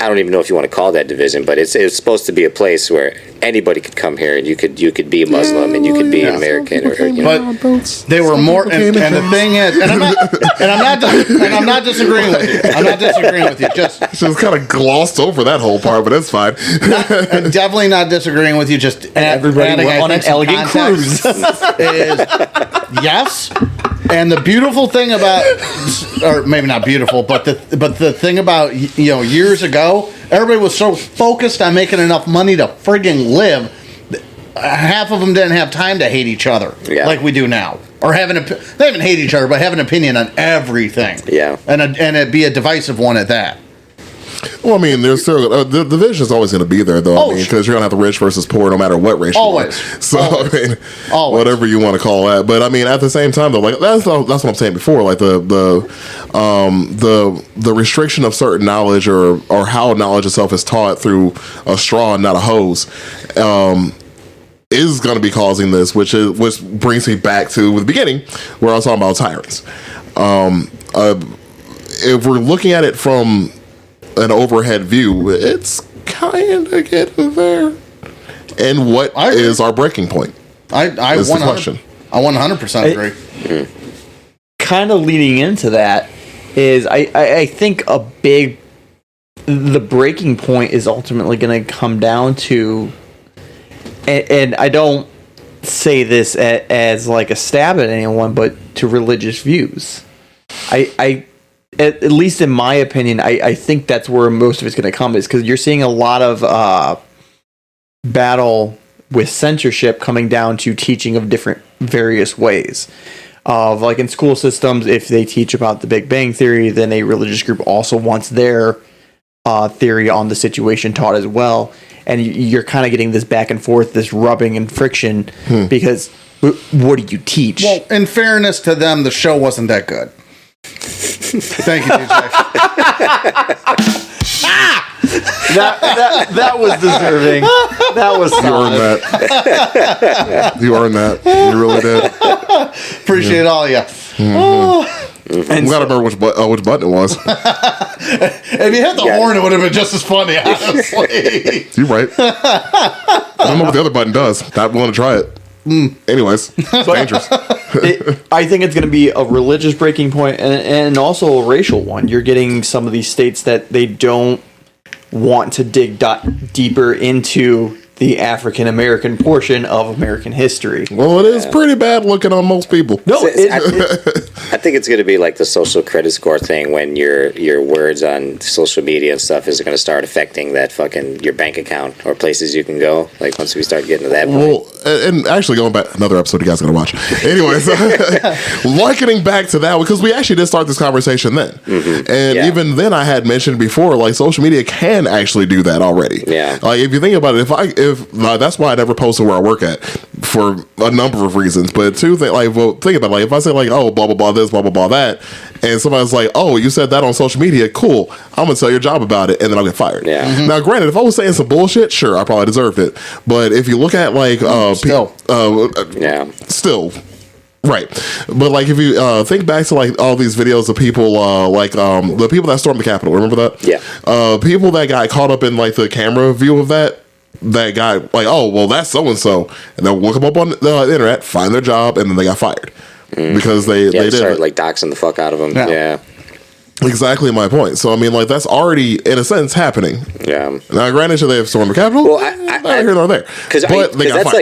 I don't even know if you want to call that division, but it's supposed to be a place where anybody could come here and you could be a Muslim and you could be an American But they were more, and the thing is, and I'm not disagreeing with you. I'm not disagreeing with you. Just kind of glossed over that whole part, but that's fine. And definitely not disagreeing with you. Just everybody went on an elegant cruise. Is yes. And the beautiful thing about, or maybe not beautiful, but the thing about years ago, everybody was so focused on making enough money to friggin' live. Half of them didn't have time to hate each other like we do now, or they even hate each other, but have an opinion on everything. Yeah, and it be a divisive one at that. Well, I mean, there's still the division is always going to be there, though. Because you're going to have the rich versus poor, no matter what race. Always. So I mean, whatever you want to call that. But I mean, at the same time, though, like that's what I'm saying before. Like the restriction of certain knowledge or how knowledge itself is taught through a straw and not a hose. Is going to be causing this, which brings me back to the beginning where I was talking about tyrants. If we're looking at it from an overhead view, it's kind of getting there. And what is our breaking point? I 100% agree. Kind of leading into that is I think the breaking point is ultimately going to come down to, and I don't say this as like a stab at anyone, but to religious views. At least in my opinion, I think that's where most of it's going to come, is because you're seeing a lot of battle with censorship coming down to teaching of different various ways. Of like in school systems, if they teach about the Big Bang Theory, then a religious group also wants their theory on the situation taught as well. And you're kind of getting this back and forth, this rubbing and friction, because what do you teach? Well, in fairness to them, the show wasn't that good. Thank you, DJ. That was deserving. That was solid. You earned that. You really did. Appreciate all of you. And we gotta remember which button it was. If you hit the horn, it would have been just as funny, honestly. You're right. I don't know what the other button does. Not willing to try it. Anyways, it's dangerous. I think it's going to be a religious breaking point and also a racial one. You're getting some of these states that they don't want to dig deeper into the African American portion of American history. Well, it is pretty bad looking on most people. No, I think it's going to be like the social credit score thing when your words on social media and stuff is going to start affecting that fucking your bank account or places you can go. Like once we start getting to that point. Well, and actually going back another episode you guys are gonna watch. Anyways, likening back to that because we actually did start this conversation then, and even then I had mentioned before like social media can actually do that already. Yeah, like if you think about it, if that's why I never posted where I work at for a number of reasons. But two things, like think about it, like if I say like oh blah blah blah this blah blah blah that, and somebody's like oh you said that on social media, cool, I'm gonna tell your job about it, and then I'll get fired. Yeah. Now, granted, if I was saying some bullshit, sure, I probably deserved it. But if you look at like Still. still. Right, but like if you think back to like all these videos of people like the people that stormed the Capitol, remember that? Yeah. People that got caught up in like the camera view of that guy, like oh well that's so and so, and they'll look them up on the internet, find their job, and then they got fired because they did started like doxing the fuck out of them. Yeah. Exactly my point. So I mean, like that's already in a sense happening. Yeah. Now, granted, should they have stormed the Capitol? Well, neither here nor there. Because that's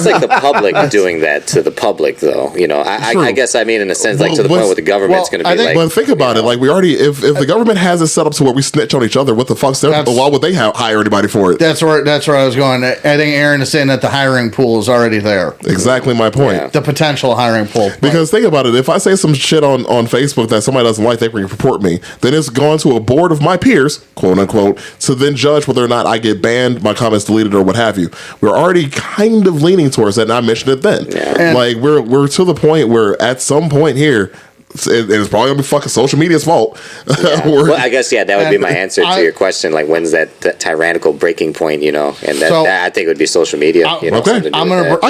like the public doing that to the public, though. You know, I guess I mean in a sense like to the point where the government's going to be like. But think about it. Like we already, if the government has it set up to where we snitch on each other, what the fuck's there? Why would they hire anybody for it? That's where I was going. I think Aaron is saying that the hiring pool is already there. Exactly my point. Yeah. The potential hiring pool. Because think about it. If I say some shit on Facebook that somebody doesn't like, they can report me. Then it's gone to a board of my peers, quote unquote, to then judge whether or not I get banned, my comments deleted, or what have you. We're already kind of leaning towards that, and I mentioned it then. Yeah. Like we're to the point where at some point here, it's probably gonna be fucking social media's fault. Yeah. Well, I guess that would be my answer to your question. Like, when's that tyrannical breaking point? You know, and that I think would be social media. Okay, I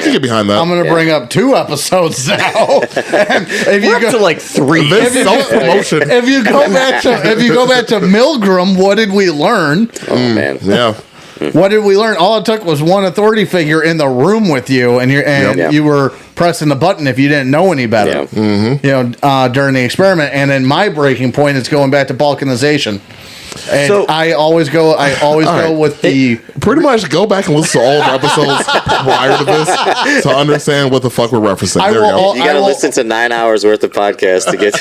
can get behind that. I'm gonna bring up 2 episodes now. If you go to like 3, this self promotion. If you go back to Milgram, what did we learn? Oh man, yeah. What did we learn? All it took was one authority figure in the room with you, and you were pressing the button if you didn't know any better. Yeah. You know, during the experiment. And then my breaking point is going back to balkanization. And So- I always go with the Pretty much go back and listen to all of our episodes prior to this to understand what the fuck we're referencing. I There we will go. al- you got to listen to 9 hours worth of podcasts to get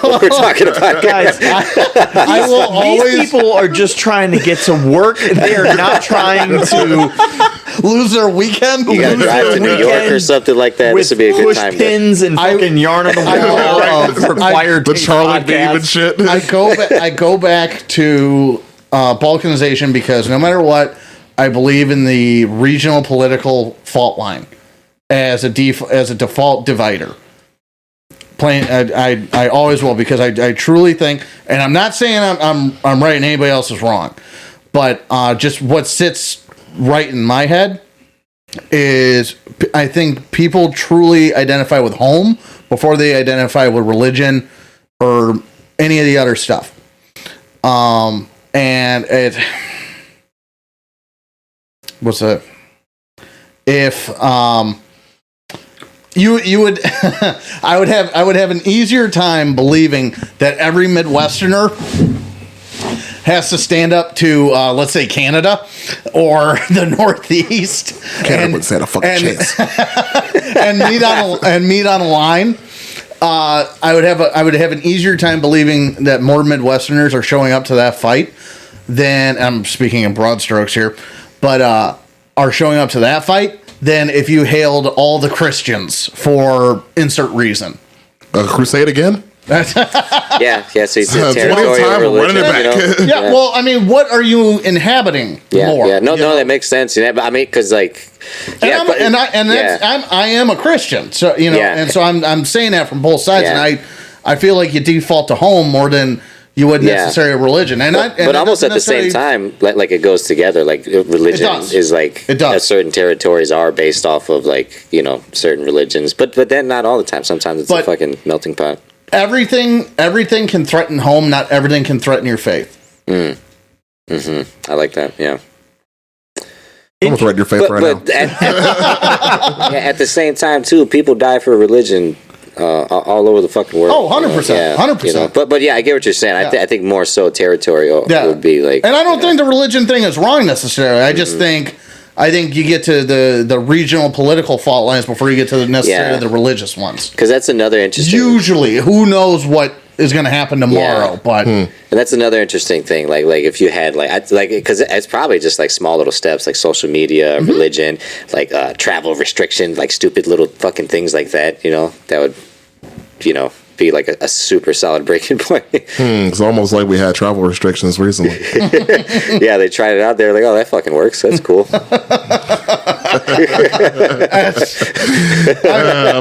what we're talking about. guys. I will always These people are just trying to get to work. They are not trying to lose their weekend. You got to drive to New York or something like that. This would be a good push time. pins and fucking yarn on the wall of required The taste Charlie Beam and podcasts. shit. I go back to balkanization because no matter what, I believe in the regional political fault line as a default divider. I always will because I truly think, and I'm not saying I'm right and anybody else is wrong, but just what sits right in my head is I think people truly identify with home before they identify with religion or any of the other stuff. And it, what's that? If you would, I would have an easier time believing that every Midwesterner has to stand up to, let's say, Canada or the Northeast. Canada wouldn't stand a fucking chance. and meet on a line. I would have an easier time believing that more Midwesterners are showing up to that fight than, I'm speaking in broad strokes here, but are showing up to that fight than if you hailed all the Christians for insert reason. A crusade again? Yeah. So it's a 20th territorial time, religion. running it back. You know? Yeah, well, I mean, what are you inhabiting more? Yeah, no, that makes sense. But I mean, because like, I am a Christian, so and so I'm saying that from both sides, and I feel like you default to home more than you would necessarily religion, but almost at the same time, like it goes together. Like religion is like certain territories are based off of like certain religions, but then not all the time. Sometimes it's a fucking melting pot. Everything can threaten home. Not everything can threaten your faith. I like that. Yeah. I'm gonna threaten your faith right now. At the same time, too, people die for religion all over the fucking world. Oh, 100%. 100%. But yeah, I get what you're saying. I think more so territorial would be like. And I don't think the religion thing is wrong necessarily. I just think I think you get to the regional political fault lines before you get to necessarily the religious ones. Because that's another interesting. Usually, who knows what is going to happen tomorrow? But and that's another interesting thing. Like if you had because it's probably just like small little steps, like social media, religion, like travel restrictions, like stupid little fucking things like that. That would, be like a super solid breaking point. It's almost like we had travel restrictions recently. Yeah, they tried it out. They're like, oh, that fucking works. That's cool. I'm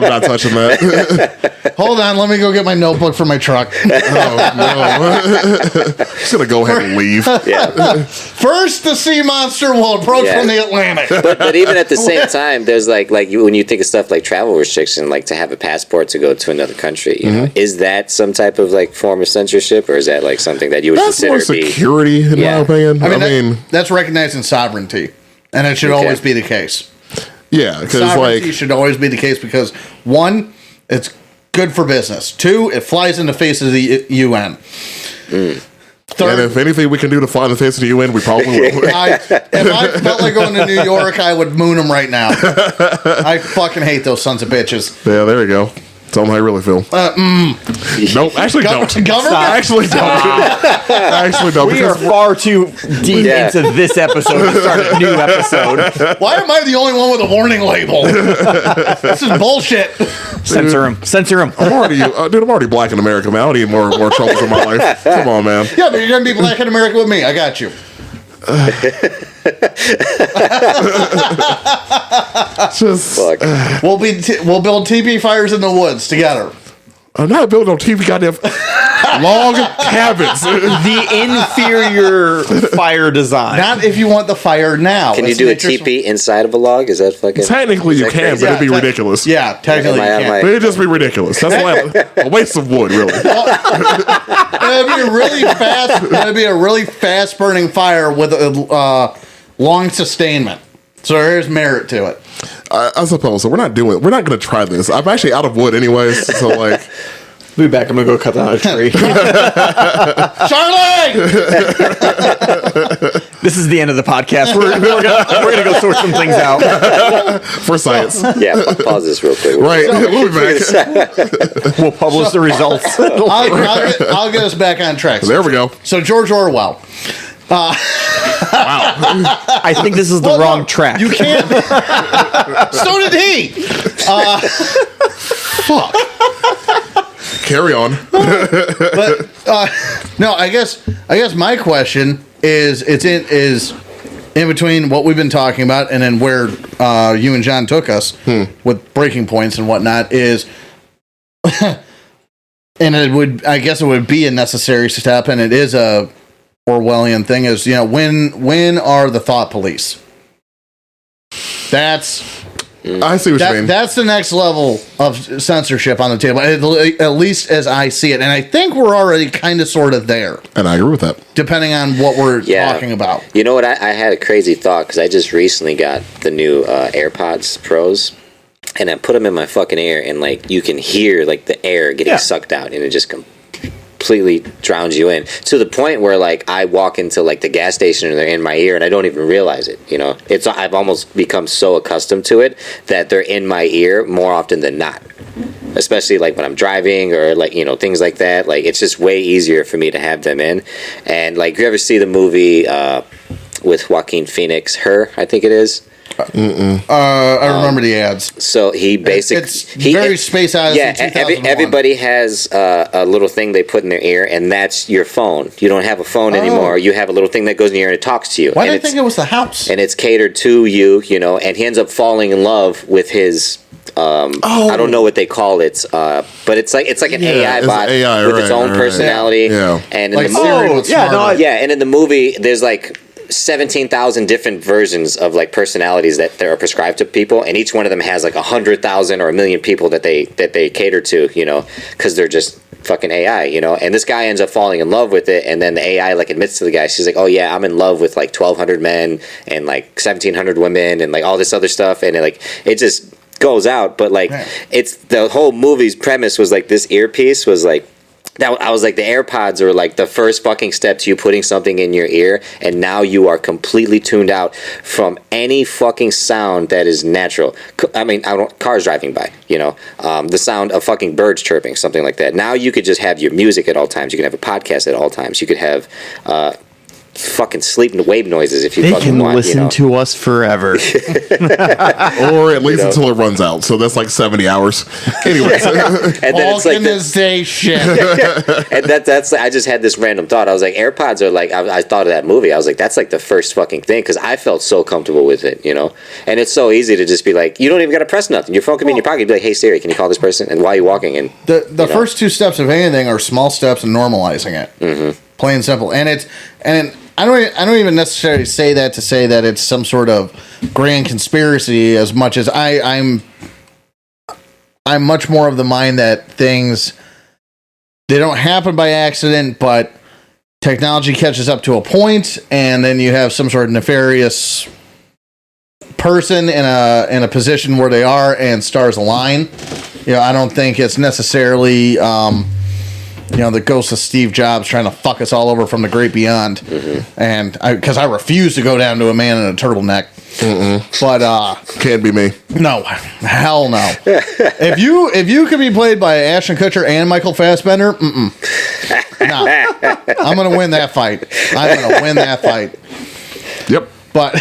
not touching that. hold on, let me go get my notebook from my truck. Oh, no. Just going to go ahead and leave. Yeah. First, the sea monster will approach from the Atlantic. But even at the same time, there's when you think of stuff like travel restriction, like to have a passport to go to another country, is that some type of form of censorship, or is that something that you would That's consider more security, in my opinion. I mean, that's recognizing sovereignty, and it should always be the case. Yeah, because sovereignty should always be the case because 1, it's good for business. 2, it flies in the face of the UN. And if anything we can do to fly in the face of the UN, we probably will. If I felt like going to New York, I would moon them right now. I fucking hate those sons of bitches. Yeah, there you go. Tell them how you really feel. Nope, actually don't. Government? Actually don't. Actually don't. We are far too deep into this episode to start a new episode. Why am I the only one with a warning label? This is bullshit. Censor him. Censor him. I'm already black in America, man. I don't need more troubles in my life. Come on, man. Yeah, but you're going to be black in America with me. I got you. Just Fuck. We'll build TP fires in the woods together. I'm not building no TV goddamn log cabins. The inferior fire design. Not if you want the fire now. Can you do a TP inside of a log? Is that fucking... Technically you can, but it'd be ridiculous. Yeah, technically you can. But it'd just be ridiculous. That's why a waste of wood, really. It'd be a really fast. It'd be a really fast burning fire with a long sustainment. So there's merit to it. I suppose. So we're not going to try this. I'm actually out of wood anyways. So I'll be back. I'm going to go cut down a tree. Charlie! This is the end of the podcast. We're going to go sort some things out. for science. Yeah, pause this real quick. Right. We'll be back. We'll publish the results. I'll get us back on track. There we go. So George Orwell. Wow. I think this is the wrong track. You can't. So did he. Fuck. Carry on. But no, I guess my question is in between what we've been talking about and then where you and John took us with breaking points and whatnot is, and I guess it would be a necessary step, and it is a Orwellian thing. Is when are the thought police? I see what you mean. That's the next level of censorship on the table, at least as I see it. And I think we're already kind of sort of there. And I agree with that. Depending on what we're talking about. You know what? I had a crazy thought because I just recently got the new AirPods Pros. And I put them in my fucking ear and you can hear the air getting sucked out and it just completely drowns you in to the point where I walk into the gas station and they're in my ear and I don't even realize it. I've almost become so accustomed to it that they're in my ear more often than not, especially when I'm driving or things like that. It's just way easier for me to have them in. And you ever see the movie with Joaquin Phoenix, Her, I think it is. I remember the ads. So he basically it's very Space Odyssey. Yeah, 2001. everybody has a little thing they put in their ear, and that's your phone. You don't have a phone anymore. You have a little thing that goes in your ear and it talks to you. Why did I think it was the house? And it's catered to you, and he ends up falling in love with his. I don't know what they call it, but it's like an AI bot with its own personality. Yeah. And in the and in the movie, there's 17,000 different versions of personalities that are prescribed to people, and each one of them has 100,000 or 1,000,000 people that they cater to, because they're just fucking AI, and this guy ends up falling in love with it, and then the AI admits to the guy, she's like, oh yeah, I'm in love with 1,200 men and 1,700 women and all this other stuff, and it just goes out, but it's the whole movie's premise was this earpiece was that I was like, the AirPods are like the first fucking step to you putting something in your ear, and now you are completely tuned out from any fucking sound that is natural. I mean, cars driving by, the sound of fucking birds chirping, something like that. Now you could just have your music at all times. You can have a podcast at all times. You could have fucking sleep wave noises if you they fucking can want. Listen to us forever. Or at least until it runs out. So that's like 70 hours. Anyways. And then it's like shit. and that's I just had this random thought. I was like, AirPods are like, I thought of that movie. I was like, that's like the first fucking thing, because I felt so comfortable with it, and it's so easy to just be like, you don't even got to press nothing. Your phone can be in your pocket. You'd be like, hey Siri, can you call this person? And while you're walking, and the first two steps of anything are small steps in normalizing it. Mm-hmm. Plain and simple. And I don't even necessarily say that to say that it's some sort of grand conspiracy, as much as I'm much more of the mind that things, they don't happen by accident, but technology catches up to a point, and then you have some sort of nefarious person in a position where they are, and stars align. I don't think it's necessarily the ghost of Steve Jobs trying to fuck us all over from the great beyond. Mm-hmm. And because I refuse to go down to a man in a turtleneck. Mm-mm. But can't be me. No, hell no. If you could be played by Ashton Kutcher and Michael Fassbender, no, I'm gonna win that fight. Yep. But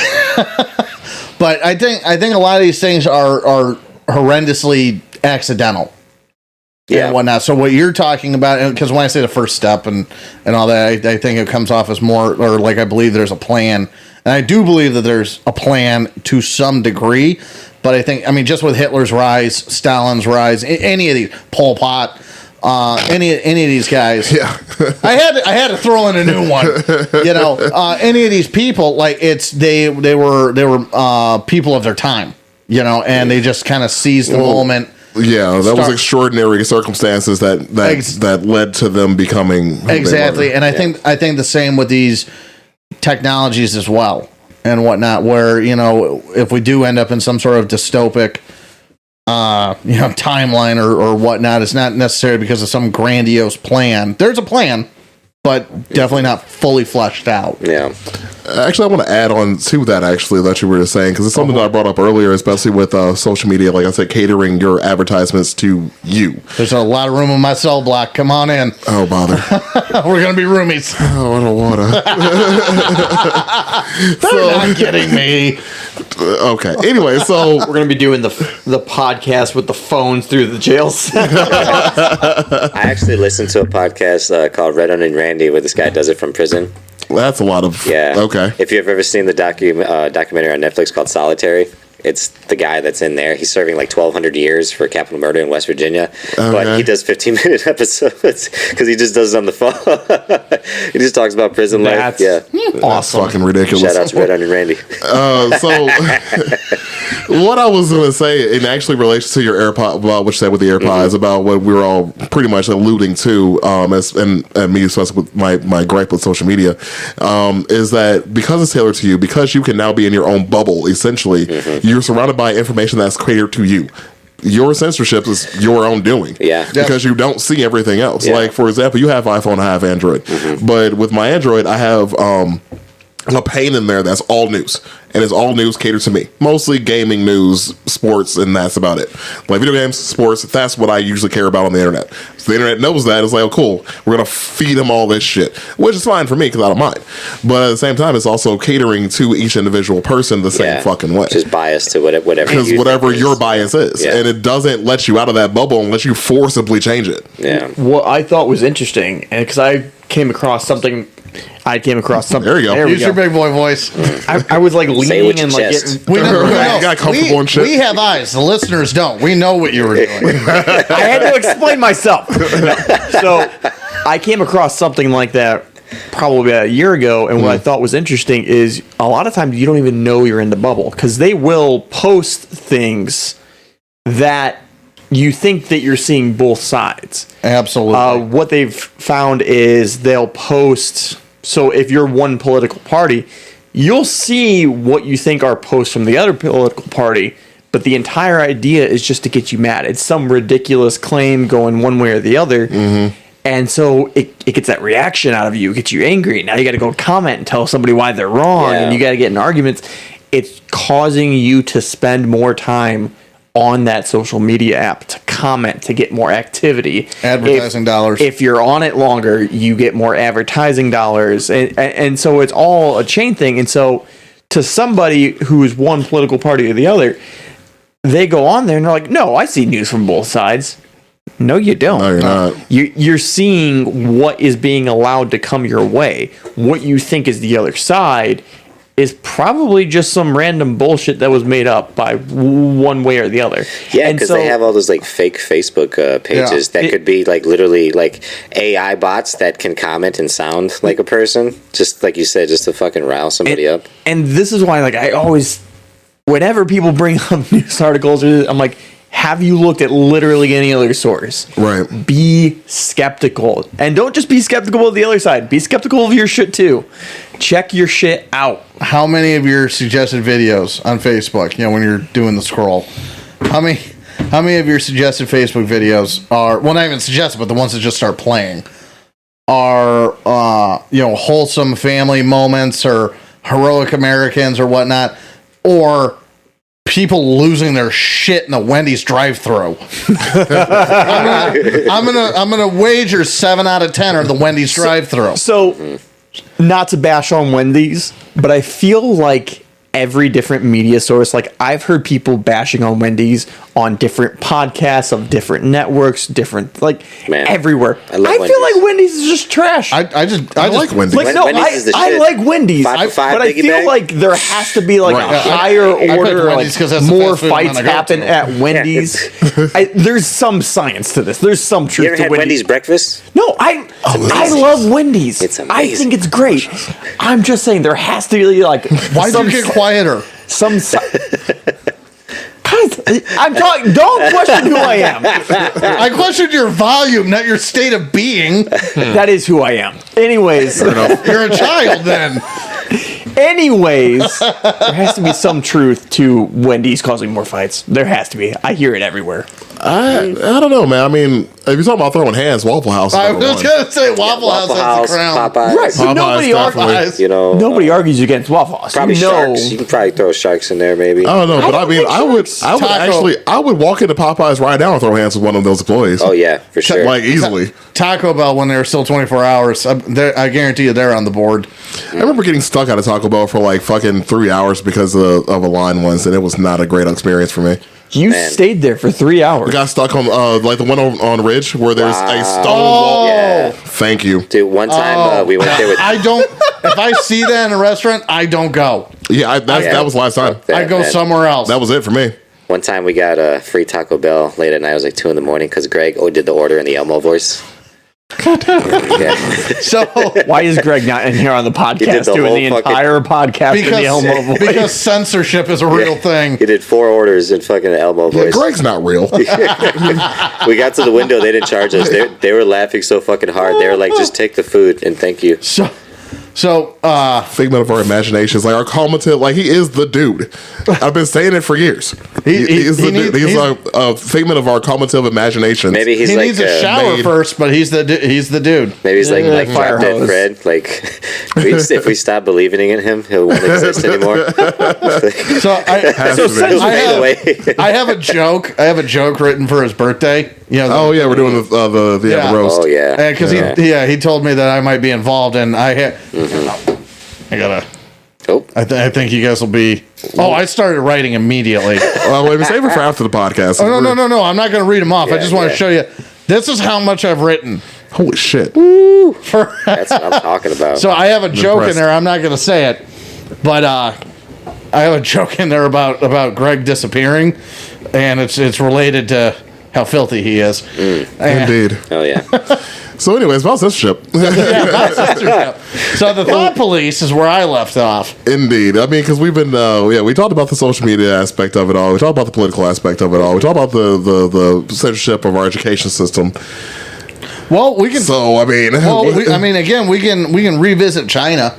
I think a lot of these things are horrendously accidental. Yeah. And whatnot. So what you're talking about, because when I say the first step and all that, I think it comes off as more, or like, I believe there's a plan, and I do believe that there's a plan to some degree. But I mean, just with Hitler's rise, Stalin's rise, any of these, Pol Pot, any of these guys, yeah, I had to throw in a new one. Any of these people, like, they were people of their time, and they just kind of seized the moment. Yeah, that was extraordinary circumstances that led to them becoming who exactly. they were. And I think the same with these technologies as well and whatnot, where if we do end up in some sort of dystopic timeline or whatnot, it's not necessarily because of some grandiose plan. There's a plan, but definitely not fully fleshed out. Yeah. Actually, I want to add on to that, that you were just saying, because it's something that I brought up earlier, especially with social media, like I said, catering your advertisements to you. There's a lot of room on my cell block. Come on in. Oh, bother. We're going to be roomies. Oh, I don't want to. They're not kidding me. Okay. Anyway, so we're going to be doing the podcast with the phones through the jail cell. I actually listened to a podcast called Red Onion Randy, where this guy does it from prison. That's a lot of... Yeah. Okay. If you've ever seen the documentary on Netflix called Solitary, it's the guy that's in there. He's serving like 1,200 years for capital murder in West Virginia. Okay. But he does 15-minute episodes because he just does it on the phone. He just talks about prison life. Yeah. Awesome. That's fucking ridiculous. Shout out to Red Onion Randy. So what I was going to say, it actually relates to your AirPod, what you said with the AirPods, about what we were all pretty much alluding to, and me, especially with my gripe with social media, is that because it's tailored to you, because you can now be in your own bubble, essentially, you're surrounded by information that's catered to you. Your censorship is your own doing. Yeah. Because you don't see everything else. Yeah. Like, for example, you have iPhone, I have Android. But with my Android, I have a pane in there that's all news. And it's all news catered to me. Mostly gaming news, sports, and that's about it. Like video games, sports, that's what I usually care about on the internet. So the internet knows that. It's like, oh, cool. We're going to feed them all this shit. Which is fine for me because I don't mind. But at the same time, it's also catering to each individual person the same fucking way. Just biased to whatever. Because whatever your bias is. Yeah. And it doesn't let you out of that bubble unless you forcibly change it. Yeah. What I thought was interesting, and because I came across something. There you go. Use your big boy voice. I was like leaning and like getting. We got comfortable and shit. We have eyes. The listeners don't. We know what you were doing. I had to explain myself. So I came across something like that probably about a year ago, and what I thought was interesting is a lot of times you don't even know you're in the bubble because they will post things that you think that you're seeing both sides. Absolutely. What they've found is they'll post. So if you're one political party, you'll see what you think are posts from the other political party, but the entire idea is just to get you mad. It's some ridiculous claim going one way or the other. And so it gets that reaction out of you, it gets you angry. Now you got to go comment and tell somebody why they're wrong, and you got to get in arguments. It's causing you to spend more time on that social media app to comment, to get more activity. Advertising dollars. If you're on it longer, you get more advertising dollars. And so it's all a chain thing. And so to somebody who is one political party or the other, they go on there and they're like, no, I see news from both sides. No, you don't. No, you're not. You're seeing what is being allowed to come your way. What you think is the other side is probably just some random bullshit that was made up by one way or the other. Yeah, because they have all those like fake Facebook pages that could be like literally like AI bots that can comment and sound like a person, just like you said, just to fucking rile somebody up. And this is why, like, I always, whenever people bring up news articles, I'm like, have you looked at literally any other source? Right. Be skeptical. And don't just be skeptical of the other side. Be skeptical of your shit, too. Check your shit out. How many of your suggested videos on Facebook, when you're doing the scroll, how many of your suggested Facebook videos are, well, not even suggested, but the ones that just start playing, are, wholesome family moments or heroic Americans or whatnot, or people losing their shit in the Wendy's drive-thru? I'm gonna wager 7 out of 10 are the Wendy's drive-thru. So, not to bash on Wendy's, but I feel like every different media source, like I've heard people bashing on Wendy's on different podcasts of different networks, different everywhere. I feel like Wendy's is just trash. I like Wendy's. Like, no, Wendy's is the I shit. like Wendy's, Five but I Biggie feel bag? like there has to be like Right. a higher order, Wendy's 'cause that's the more fast food I'm fights gonna go happen to. at Wendy's. There's some science to this. There's some You truth ever to had Wendy's. Wendy's breakfast? No, I love Wendy's. It's I amazing. think it's great. I'm just saying there has to be like Why'd you get quieter? Guys, I'm talking. Don't question who I am. I questioned your volume, not your state of being. That is who I am. Anyways, You're a child then. there has to be some truth to Wendy's causing more fights. There has to be. I hear it everywhere. I don't know, man. I mean, if you're talking about throwing hands, Waffle House is I number was one. going to say Waffle House has the crown. Popeyes. Right, but nobody definitely. argues. You know, Argues against Waffle House. probably You know- sharks. You can probably throw sharks in there, maybe. I don't know, but I don't mean, think I would Taco. actually, I would walk into Popeyes right now and throw hands with one of those employees. Oh yeah, for sure. Like easily. Taco Bell, when they were still 24 hours, I guarantee you they're on the board. I remember getting stuck at a Taco Bell for like fucking 3 hours because of a line once, and it was not a great experience for me. You Man. stayed there for 3 hours. We got stuck on like the one on Ridge where there's a stone Oh. wall. Yeah. Thank you. Dude, one time we went there with. I don't. If I see that in a restaurant, I don't go. Yeah, that was last time. Yeah, I go man. somewhere else. That was it for me. One time we got a free Taco Bell late at night. It was like 2 a.m. because Greg did the order in the Elmo voice. Yeah. So Why is Greg not in here on the podcast the doing whole the fucking- entire podcast in the Elmo voice? because censorship is a real thing. He did 4 orders in fucking Elmo Yeah, voice. Greg's not real. We got to the window. They didn't charge us. They were laughing so fucking hard. They were like, just take the food and thank you. So Figment of our imaginations. Like our commentator, like he is the dude. I've been saying it for years. He's the dude. He's a figment of our commentative imaginations. Maybe he's he like needs a shower made- first, but he's the dude. maybe he's like Fire Drop Dead hose. Fred. Like if we stop believing in him, he won't exist anymore. So Has to be. I have a joke. I have a joke written for his birthday. Oh yeah, we're doing the roast. Oh yeah. Because he told me that I might be involved, and I gotta. Oh, I think you guys will be. Oh, I started writing immediaty. Well, maybe save it for after the podcast. Oh no! I'm not going to read them off. I just want to show you. This is how much I've written. Holy shit! that's what I'm talking about. So I have a joke in impressed. there. I'm not going to say it, but I have a joke in there about Greg disappearing, and it's related to how filthy he is. Indeed. Oh yeah. So, anyways, about censorship. So the thought police is where I left off. Indeed. I mean, because we've been, we talked about the social media aspect of it all. We talked about the political aspect of it all. We talked about the censorship of our education system. Well, we can. So, I mean, Again, we can revisit China.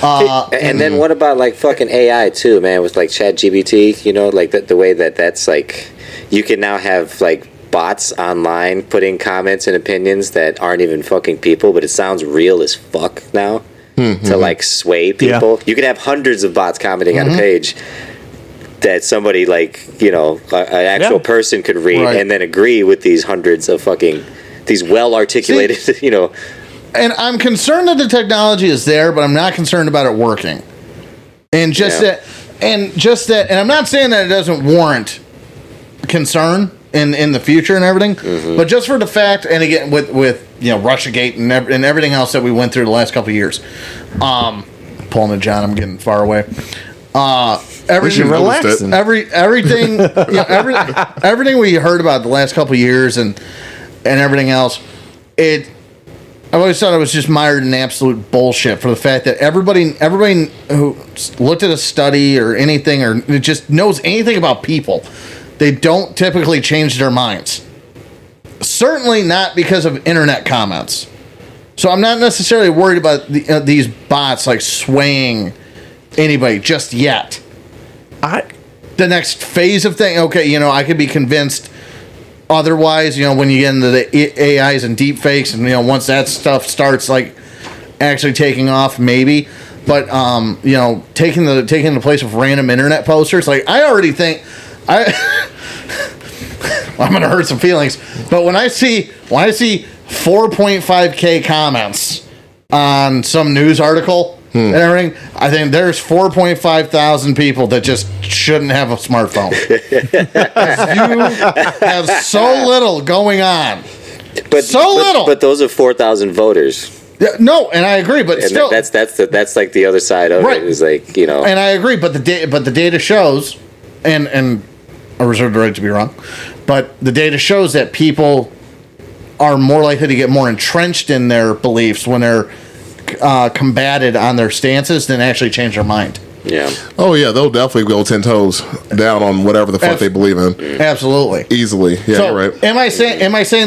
And then what about like fucking AI too, man? With like ChatGPT, like the way that's like, you can now have like bots online putting comments and opinions that aren't even fucking people, but it sounds real as fuck now to like sway people. You could have hundreds of bots commenting on a page that somebody like, you know, an actual person could read and then agree with these hundreds of fucking, these well articulated, you know. And I'm concerned that the technology is there, but I'm not concerned about it working. And just that, and I'm not saying that it doesn't warrant concern in the future and everything, but just for the fact, and again with you know Russiagate and everything else that we went through the last couple of years, pulling a John, I'm getting far away. Everything relaxing. Everything, everything we heard about the last couple of years and everything else, I've always thought it was just mired in absolute bullshit for the fact that everybody who looked at a study or anything or just knows anything about people, they don't typically change their minds. Certainly not because of internet comments. So I'm not necessarily worried about these bots like swaying anybody just yet. The next phase of thing, okay, you know, I could be convinced. Otherwise, you know, when you get into the AIs and deep fakes, and you know, once that stuff starts like actually taking off, maybe. But you know, taking the place of random internet posters, like I already think I'm gonna hurt some feelings. But when I see 4.5K comments on some news article and everything, I think there's 4.5 thousand people that just shouldn't have a smartphone. You have so little going on. But those are 4,000 voters. Yeah, no, and I agree, but and still, that's like the other side of it. Is like, you know, and I agree, but the data shows, and I reserve the right to be wrong, but the data shows that people are more likely to get more entrenched in their beliefs when they're combated on their stances than actually change their mind. Yeah. Oh yeah, they'll definitely go 10 toes down on whatever the fuck they believe in. Absolutely. Easily. Yeah, So, you're right. Am I saying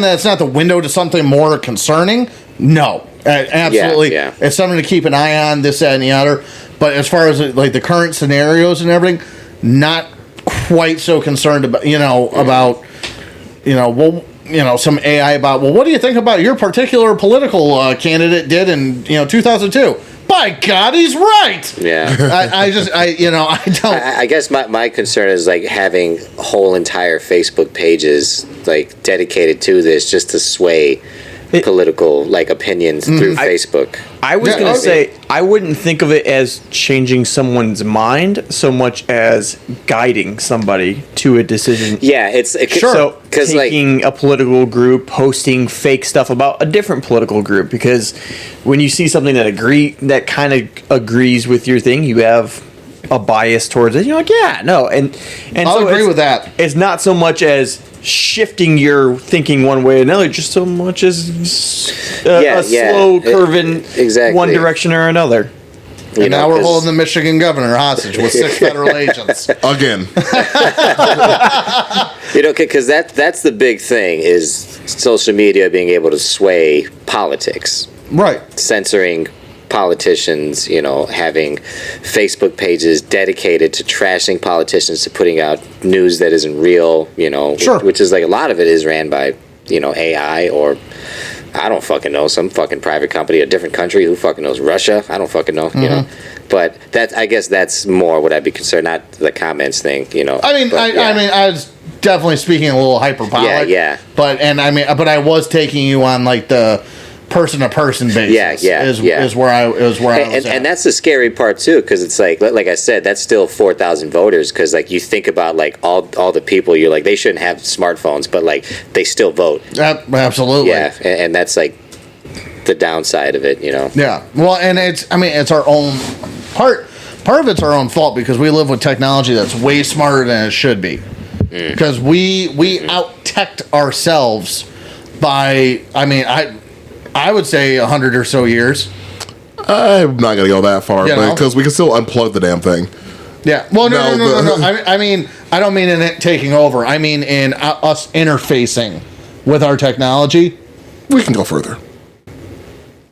that it's not the window to something more concerning? No. Absolutely. Yeah. It's something to keep an eye on, this, that, and the other. But as far as like the current scenarios and everything, not quite so concerned about, some AI about, well, what do you think about your particular political candidate did in, 2002? By God, he's right. Yeah. I don't. I guess my concern is like having whole entire Facebook pages like dedicated to this just to sway political like opinions through Facebook. I was going to say, I wouldn't think of it as changing someone's mind so much as guiding somebody to a decision. Yeah, it's sure. So taking a political group, posting fake stuff about a different political group, because when you see something that kind of agrees with your thing, you have a bias towards it. You're like, yeah, no, and I'll so agree with that. It's not so much as shifting your thinking one way or another, just so much as a slow curve in one direction or another. And now we're holding the Michigan governor hostage with 6 federal agents. Again. Because that's the big thing is social media being able to sway politics. Right. Censoring politicians, having Facebook pages dedicated to trashing politicians, to putting out news that isn't real, Sure. which is like a lot of it is ran by, AI or I don't fucking know, some fucking private company, a different country, who fucking knows, Russia? I don't fucking know, But I guess that's more what I'd be concerned, not the comments thing, I was definitely speaking a little hyperbolic. Yeah. But I was taking you on like the person-to-person basis. Is where I was at. And that's the scary part too, because it's like I said, that's still 4,000 voters. Because like you think about like all the people, you're like, they shouldn't have smartphones, but like they still vote. Absolutely. Yeah, and that's like the downside of it, Yeah. Well, and it's our own part. Part of it's our own fault because we live with technology that's way smarter than it should be. Because we out-teched ourselves by, I would say 100 or so years. I'm not going to go that far, because we can still unplug the damn thing. Yeah. Well, no. I don't mean in it taking over. I mean in us interfacing with our technology. We can go further.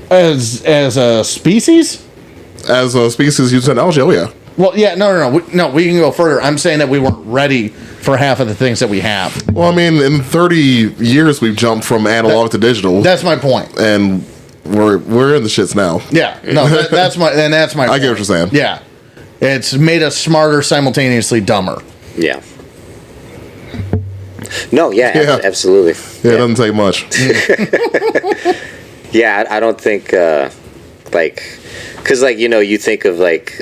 As a species? As a species using technology, oh yeah. Well, yeah, no. We can go further. I'm saying that we weren't ready for half of the things that we have. Well, I mean, in 30 years, we've jumped from analog to digital. That's my point. And we're in the shits now. Yeah, no, that's my point. I get what you're saying. Yeah, it's made us smarter, simultaneously dumber. Yeah. No, yeah. Absolutely. Yeah, it doesn't take much. Yeah, I don't think, because, you think of, like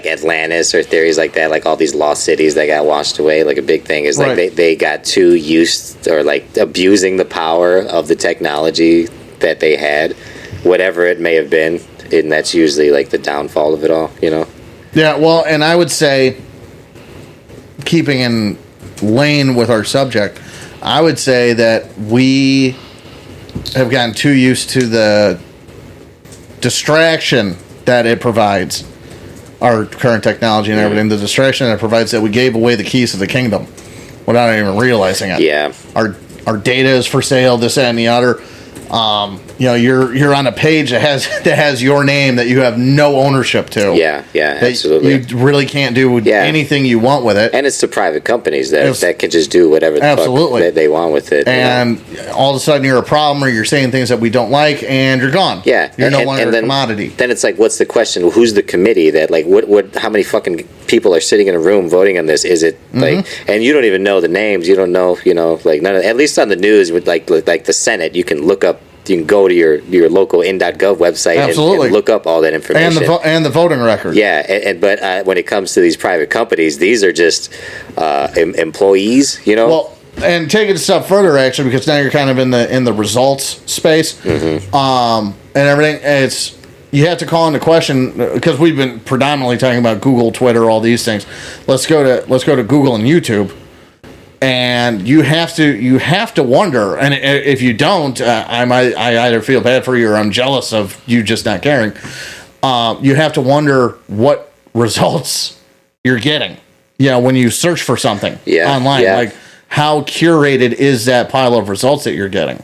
Atlantis or theories like that, like all these lost cities that got washed away. Like a big thing is, like, they got too used or, like, abusing the power of the technology that they had, whatever it may have been. And that's usually, like, the downfall of it all, Yeah, well, and I would say, keeping in lane with our subject, I would say that we have gotten too used to the distraction that it provides, our current technology and everything, the distraction that it provides, that we gave away the keys to the kingdom without even realizing it. Yeah. Our data is for sale, this, that, and the other. You're on a page that has your name that you have no ownership to. Yeah, absolutely. You really can't do anything you want with it. And it's the private companies that can just do whatever the fuck that they want with it. And all of a sudden you're a problem, or you're saying things that we don't like, and you're gone. Yeah. You're no longer a commodity. Then it's like, what's the question? Who's the committee that, like, how many fucking people are sitting in a room voting on this? Is it like, and you don't even know the names. You don't know, like none of, at least on the news with like the Senate, you can look up. You can go to your local in.gov website and look up all that information. And the voting record. Yeah, but when it comes to these private companies, these are just employees, Well, and take it a step further, actually, because now you're kind of in the results space, and everything. It's, you have to call into question, because we've been predominantly talking about Google, Twitter, all these things. Let's go to Google and YouTube. And you have to wonder, and if you don't, I either feel bad for you or I'm jealous of you just not caring. You have to wonder what results you're getting. When you search for something online, like how curated is that pile of results that you're getting?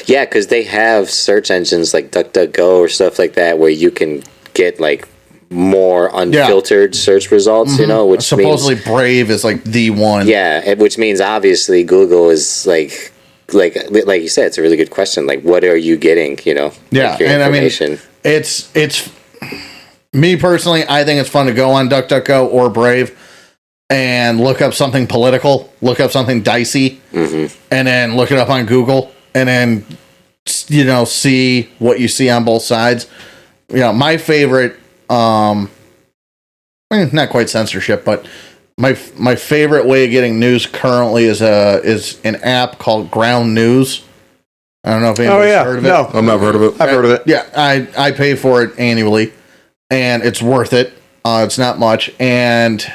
Yeah, because they have search engines like DuckDuckGo or stuff like that where you can get like more unfiltered search results, which supposedly means, Brave is like the one. Yeah, which means obviously Google is like you said, it's a really good question. Like, what are you getting? Yeah, and I mean, it's me personally. I think it's fun to go on DuckDuckGo or Brave and look up something political, look up something dicey, and then look it up on Google, and then see what you see on both sides. My favorite. Not quite censorship, but my favorite way of getting news currently is an app called Ground News. I don't know if anybody's heard of it. No, I've never heard of it. I've heard of it. Yeah, I pay for it annually, and it's worth it. It's not much, and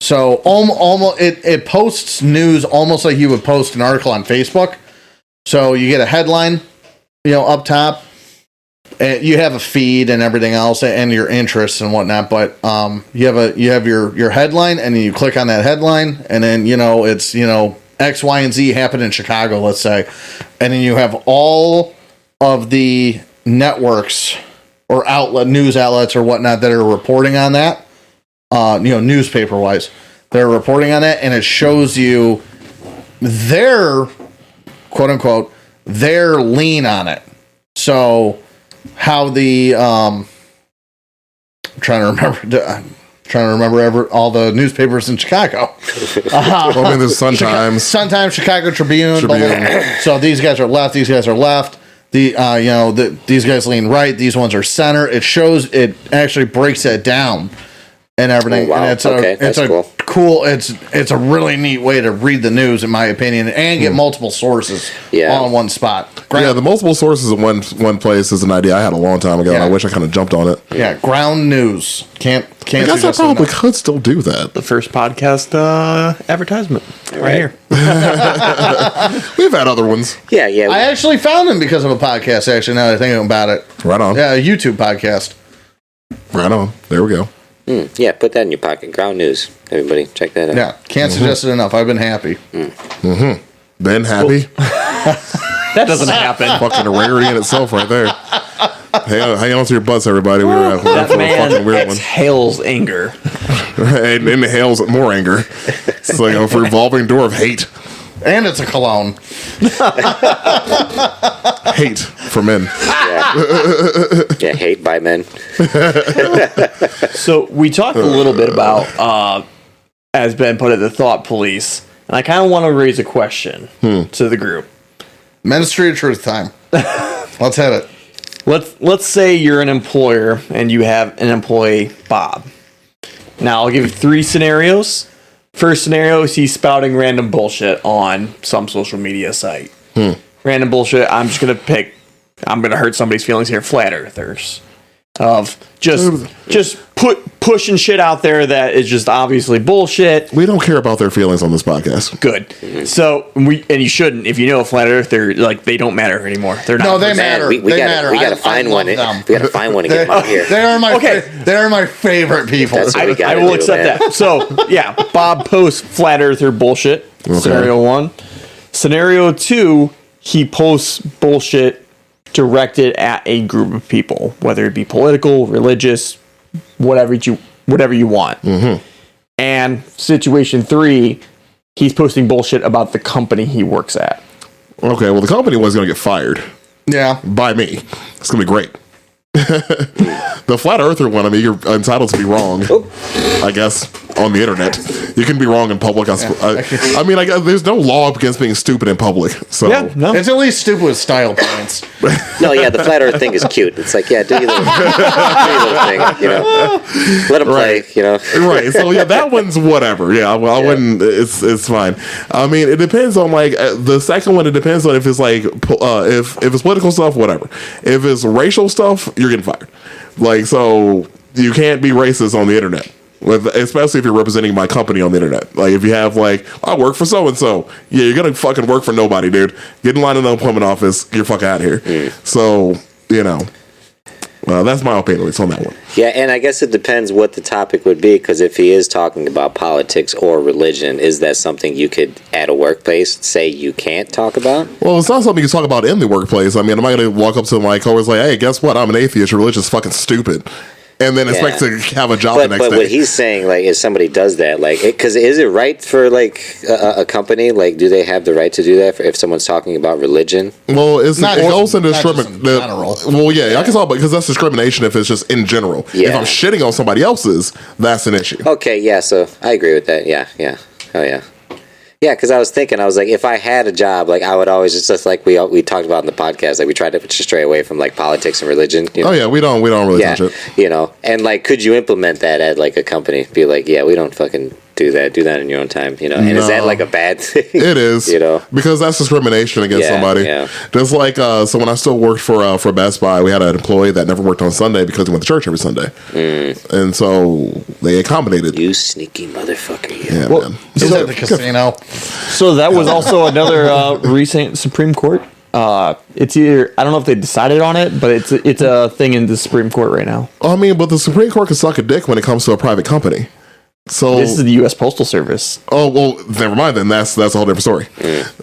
so almost it posts news almost like you would post an article on Facebook. So you get a headline, up top. You have a feed and everything else, and your interests and whatnot. But you have your headline, and then you click on that headline, and then it's X, Y, and Z happened in Chicago, let's say, and then you have all of the networks or news outlets or whatnot that are reporting on that. Newspaper wise, they're reporting on that, and it shows you their quote unquote their lean on it. So. How the I'm trying to remember all the newspapers in Chicago. Well, I mean, there's Sun-Times, Chicago Tribune. So these guys are left. These guys are left. These guys lean right. These ones are center. It shows. It actually breaks it down and everything. Oh, wow. And it's cool. It's a really neat way to read the news, in my opinion, and get multiple sources all in one spot. The multiple sources in one place is an idea I had a long time ago, and I wish I kind of jumped on it. Yeah, Ground News. Can't. I guess I probably could still do that. The first podcast advertisement right here. We've had other ones. Yeah. I actually found him because of a podcast. Actually, now that I think about it, right on. Yeah, a YouTube podcast. Right on. There we go. Yeah, put that in your pocket. Ground News. Everybody, check that out. Yeah, can't suggest it enough. I've been happy. Been happy? That doesn't happen. Fucking a rarity in itself right there. Hang on to your butts, everybody. We're That for a man fucking weird one. exhales anger. And inhales more anger. It's like a revolving door of hate. And it's a cologne. Hate for men. Yeah, hate by men. So we talked a little bit about, as Ben put it, the thought police. And I kind of want to raise a question to the group. Ministry of Truth time. Let's hit it. Let's say you're an employer and you have an employee, Bob. Now, I'll give you 3 scenarios. First scenario is he's spouting random bullshit on some social media site. Random bullshit. I'm going to hurt somebody's feelings here. Flat earthers. Of just pushing shit out there that is just obviously bullshit. We don't care about their feelings on this podcast. Good. So and you shouldn't. If you know a flat earther, like they don't matter anymore. They're not. No, they matter. We They gotta, matter. We gotta I find love one. them. We gotta find one and get them out here. They are my Okay. they are my favorite people. That's what we gotta I will do, accept man. that. So yeah, Bob posts flat earther bullshit. Scenario 1. Scenario 2, he posts bullshit directed at a group of people, whether it be political, religious, whatever you want. And situation 3, he's posting bullshit about the company he works at. Okay, well, the company was going to get fired Yeah. by me. It's going to be great. The flat earther one, I mean, you're entitled to be wrong, I guess, on the internet. You can be wrong in public. I mean, there's no law against being stupid in public. So Yeah, no. It's at least stupid with style points. No, yeah, the flat earth thing is cute. It's like, yeah, do your little thing, you know. Let them play, you know. Right. So yeah, that one's whatever. Yeah, well, I wouldn't. It's fine. I mean, it depends on like the second one. It depends on if it's like if it's political stuff, whatever. If it's racial stuff, you're getting fired. Like, so you can't be racist on the internet. Especially if you're representing my company on the internet. Like, if you have, like, I work for so-and-so. Yeah, you're going to fucking work for nobody, dude. Get in line in the unemployment office. You're fucking out of here. So, you know, that's my opinion on that one. Yeah, and I guess it depends what the topic would be, because if he is talking about politics or religion, is that something you could, at a workplace, say you can't talk about? Well, it's not something you can talk about in the workplace. I mean, am I going to walk up to my coworkers like, hey, guess what? I'm an atheist. Your religion's fucking stupid. And then expect to have a job the next but day. What he's saying, like, if somebody does that, like, because is it right for, like, a company? Like, do they have the right to do that if someone's talking about religion? Well, it goes into not just in general. Well, yeah, I can talk about because that's discrimination if it's just in general. Yeah. If I'm shitting on somebody else's, that's an issue. Okay, yeah, so I agree with that. Yeah. Oh, yeah. Yeah, because I was thinking, I was like, if I had a job, like, I would always just like we talked about in the podcast, like, we tried to just stray away from, like, politics and religion. You know? Oh, yeah, we don't really touch it. You know, and, like, could you implement that at, like, a company? Be like, yeah, we don't fucking do that in your own time, you know? And is that, like, a bad thing? It is, you know, because that's discrimination against somebody. Yeah. Just like so when I still worked for Best Buy, we had an employee that never worked on Sunday because he went to church every Sunday, and so they accommodated. You sneaky motherfucker! You. Yeah, Well, man. He's at the casino. So that was also another recent Supreme Court. It's either, I don't know if they decided on it, but it's a thing in the Supreme Court right now. I mean, but the Supreme Court can suck a dick when it comes to a private company. So This is the U.S. Postal Service. oh well, never mind. Then that's a whole different story.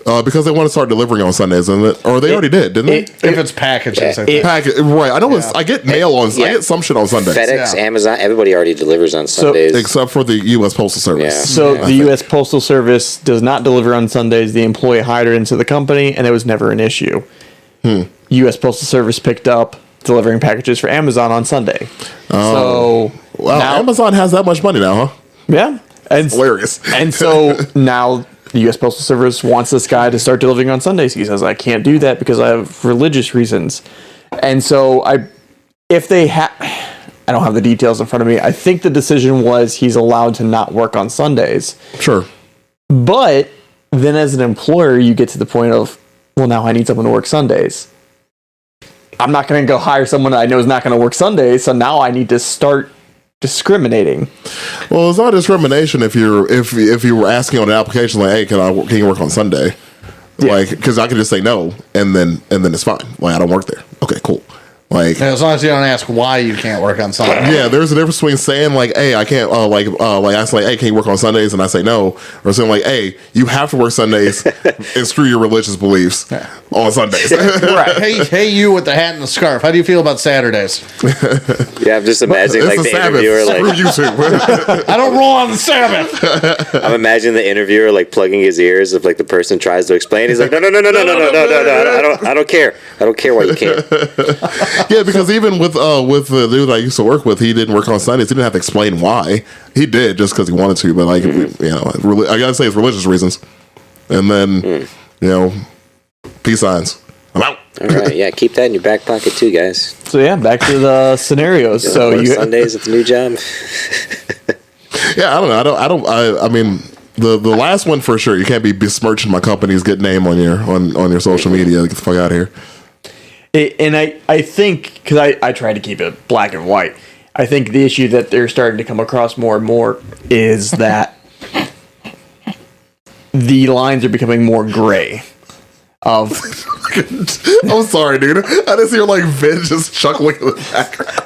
Because they want to start delivering on Sundays, isn't it? Or they already did, didn't they? If it's packages, I think. Right. I know. I get mail on. I get some shit on Sundays. FedEx, Yeah. Amazon, everybody already delivers on Sundays. Except for the U.S. Postal Service. Yeah. So the U.S. Postal Service does not deliver on Sundays. The employee hired into the company, and it was never an issue. U.S. Postal Service picked up delivering packages for Amazon on Sunday. So Wow, now, Amazon has that much money now, huh? yeah, and Hilarious. And so now the U.S. Postal Service wants this guy to start delivering on Sundays. He says, I can't do that because I have religious reasons. And so I don't have the details in front of me. I think the decision was he's allowed to not work on Sundays. Sure. But then as an employer, you get to the point of, well, now I need someone to work Sundays. I'm not going to go hire someone that I know is not going to work Sundays. So now I need to start discriminating. Well, it's not discrimination if you were asking on an application like, hey, can you work on Sunday? Yeah. Like, because I could just say no, and then it's fine. Like, I don't work there. Okay, cool. Like, As long as you don't ask why you can't work on Sunday. yeah, there's a difference between saying like, "Hey, I can't," like I say, "Hey, can you work on Sundays?" and I say no, or saying like, "Hey, you have to work Sundays and screw your religious beliefs on Sundays." Right. Hey, you with the hat and the scarf. How do you feel about Saturdays? Yeah, I'm just imagining like It's the the Sabbath. interviewer, Screw like you too. I don't roll on the Sabbath. I'm imagining the interviewer like plugging his ears if like the person tries to explain. He's like, no, I don't care. I don't care why you can't. Yeah, because even with the dude I used to work with, he didn't work on Sundays. He didn't have to explain why. He did just because he wanted to. But like, you know, I gotta say it's religious reasons. And then you know, peace signs. I'm out. All right, yeah, keep that in your back pocket too, guys. So yeah, back to the scenarios. So Work you Sundays at the new job. Yeah, I mean, the last one for sure. You can't be besmirching my company's good name on your social media. Get the fuck out of here. And I think, because I try to keep it black and white, I think the issue that they're starting to come across more and more is that the lines are becoming more gray. I'm sorry, dude. I just hear like Vin just chuckling in the background.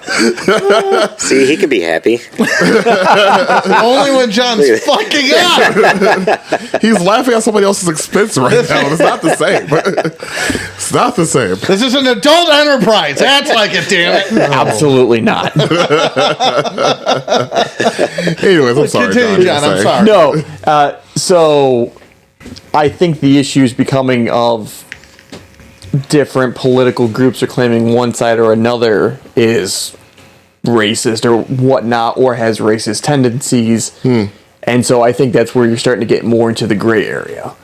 See, he can be happy. Only when John's fucking up. He's laughing at somebody else's expense right now. It's not the same. It's not the same. This is an adult enterprise. That's like it, damn it. Absolutely not. Anyways, I'm sorry, Continue, John. I'm sorry. No. So I think the issue is becoming of different political groups are claiming one side or another is racist or whatnot, or has racist tendencies. And so I think that's where you're starting to get more into the gray area.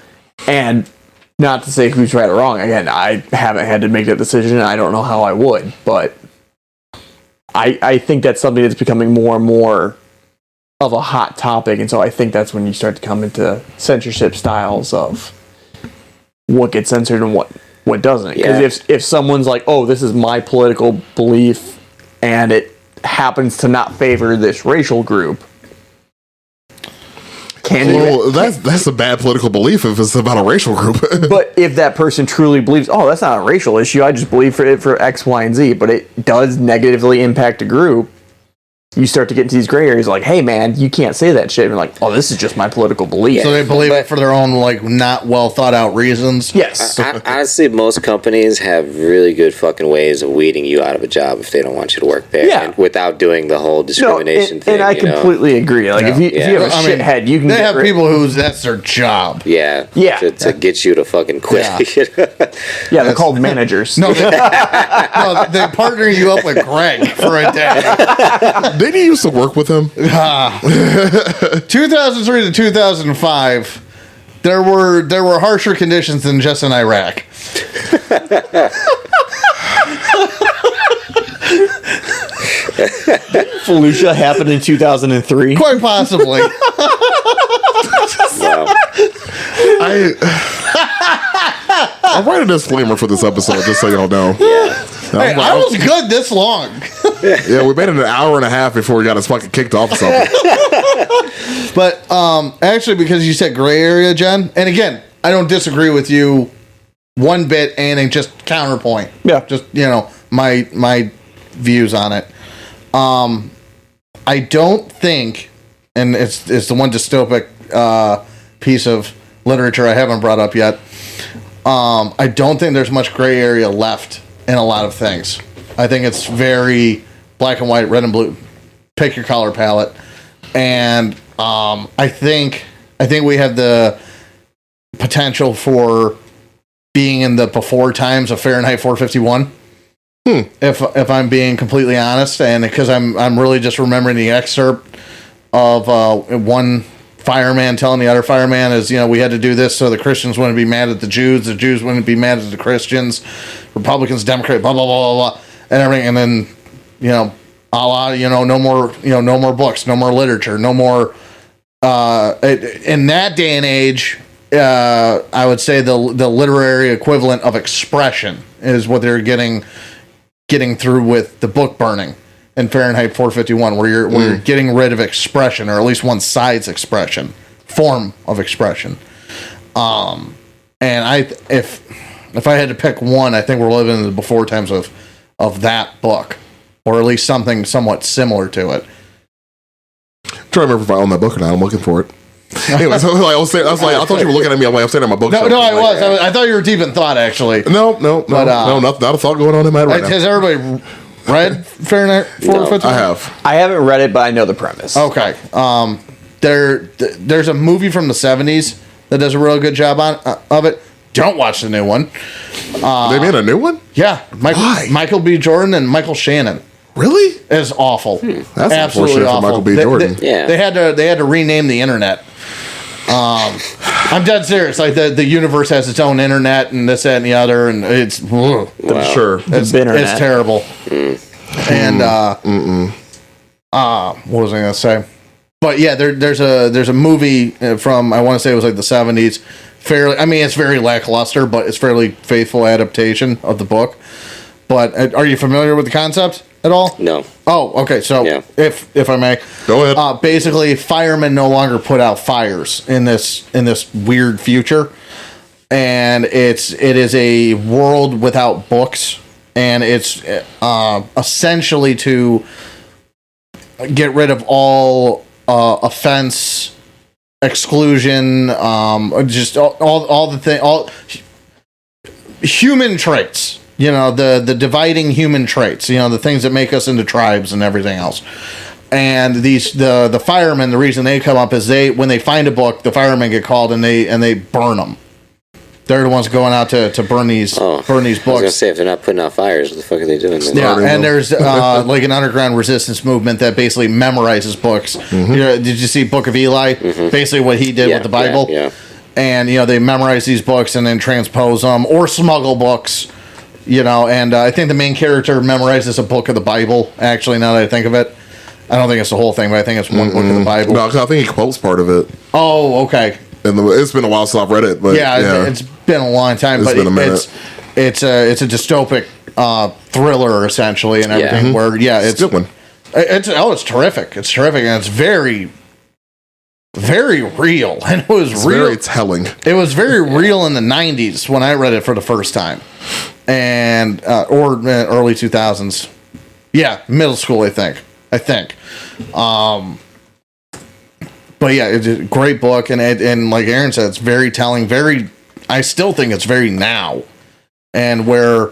And not to say who's right or wrong. Again, I haven't had to make that decision, and I don't know how I would. But I think that's something that's becoming more and more of a hot topic. And so I think that's when you start to come into censorship styles of what gets censored and what doesn't. Because if someone's like, oh, this is my political belief, and it happens to not favor this racial group, that's a bad political belief if it's about a racial group. but if that person truly believes, oh, that's not a racial issue, I just believe for X, Y, and Z, but it does negatively impact a group, you start to get into these gray areas like, hey, man, you can't say that shit. And you're like, oh, this is just my political belief. So they believe it for their own, like, not well thought out reasons? Yes. Honestly, most companies have really good fucking ways of weeding you out of a job if they don't want you to work there. Yeah. And without doing the whole discrimination thing. And I completely agree. Like, if you have a shithead, you can They get have people whose that's their job. Yeah. Yeah. To get you to fucking quit. Yeah, they're called managers. No, they partner you up with Greg for a day. Didn't he used to work with him? 2003 to 2005, there were harsher conditions than just in Iraq. Fallujah happened in 2003. Quite possibly. Wow. I'll write a disclaimer for this episode just so y'all know. Yeah. Hey, I was good this long. Yeah, we made it an hour and a half before we got us fucking kicked off of something. But actually, because you said gray area, Jen, and again, I don't disagree with you one bit, and just counterpoint. Yeah. Just, my views on it. I don't think, and it's the one dystopic piece of literature I haven't brought up yet. I don't think there's much gray area left in a lot of things. I think it's very black and white, red and blue. Pick your color palette, and I think we have the potential for being in the before times of Fahrenheit 451. If I'm being completely honest, and because I'm really just remembering the excerpt of one fireman telling the other fireman is, we had to do this so the Christians wouldn't be mad at the Jews wouldn't be mad at the Christians, Republicans, Democrats, blah blah blah blah blah, and everything, and then no more books, no more literature, no more. In that day and age, I would say the literary equivalent of expression is what they're getting through with the book burning in Fahrenheit 451, where you're getting rid of expression, or at least one side's form of expression. And if I had to pick one, I think we're living in the before times of of that book, or at least something somewhat similar to it. I'm trying to remember if I own that book or not. I'm looking for it. Anyway, so like, I thought you were looking at me. I'm like, I'm standing at my bookshelf. No, I was. I thought you were deep in thought, actually. No, not a thought going on in my head right now. Has everybody read Fahrenheit 451? I have. I haven't read it, but I know the premise. Okay. There's a movie from the 70s that does a real good job of it. Don't watch the new one. They made a new one? Yeah. Why? Michael B. Jordan and Michael Shannon. Really? It's awful. That's absolutely unfortunate awful. for Michael B. Jordan. Yeah. They had to rename the internet. I'm dead serious. Like the universe has its own internet and this, that, and the other, and it's Wow. Sure. it's terrible. And what was I gonna say? But yeah, there's a movie from, I want to say it was like the 70s. Fairly, I mean, it's very lackluster, but it's fairly faithful adaptation of the book. But are you familiar with the concept at all? No. Oh, okay. So Yeah. if I may, Go ahead. basically, firemen no longer put out fires in this weird future, and it is a world without books, and it's essentially to get rid of all offense, exclusion, just all the thing, all human traits. You know, the dividing human traits, you know, the things that make us into tribes and everything else. And the firemen, the reason they come up is when they find a book, the firemen get called and they burn them. They're the ones going out to burn these books. I was gonna say, if they're not putting out fires, what the fuck are they doing? Then? Yeah, and there's like an underground resistance movement that basically memorizes books. You know, did you see Book of Eli? Basically what he did with the Bible. Yeah. And, you know, they memorize these books and then transpose them or smuggle books. You know, and I think the main character memorizes a book of the Bible, actually, now that I think of it. I don't think it's the whole thing, but I think it's one book of the Bible. No, 'cause I think he quotes part of it. Oh, okay. And it's been a while since I've read it, but Yeah, it's been a long time, but been a minute. it's a dystopic thriller, essentially, and everything, where, it's a good one. It's terrific. It's terrific, and it's very, very real. And it was It's real. very telling. It was very real in the 90s when I read it for the first time. And or early 2000s. Yeah, middle school, I think. But yeah, it's a great book, and like Aaron said, it's very telling, I still think it's very now. And where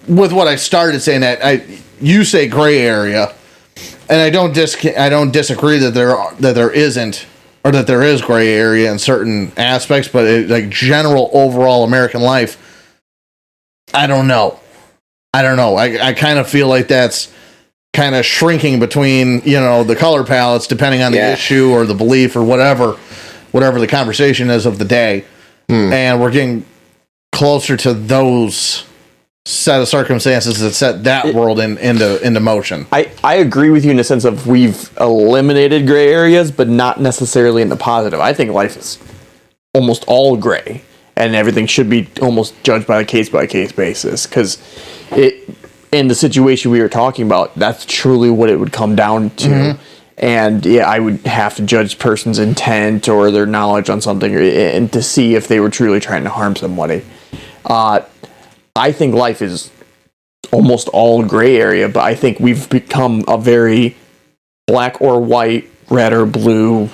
with what I started saying, that you say gray area, and I don't disagree that there isn't, or that there is gray area in certain aspects, but like general overall American life, I don't know. I kind of feel like that's kind of shrinking between, you know, the color palettes, depending on the issue or the belief or whatever the conversation is of the day. And we're getting closer to those set of circumstances that set that world into motion. I agree with you in the sense of we've eliminated gray areas, but not necessarily in the positive. I think life is almost all gray, and everything should be almost judged by a case-by-case basis, because in the situation we were talking about, that's truly what it would come down to. And yeah, I would have to judge a person's intent or their knowledge on something, and to see if they were truly trying to harm somebody. I think life is almost all gray area, but I think we've become a very black or white, red or blue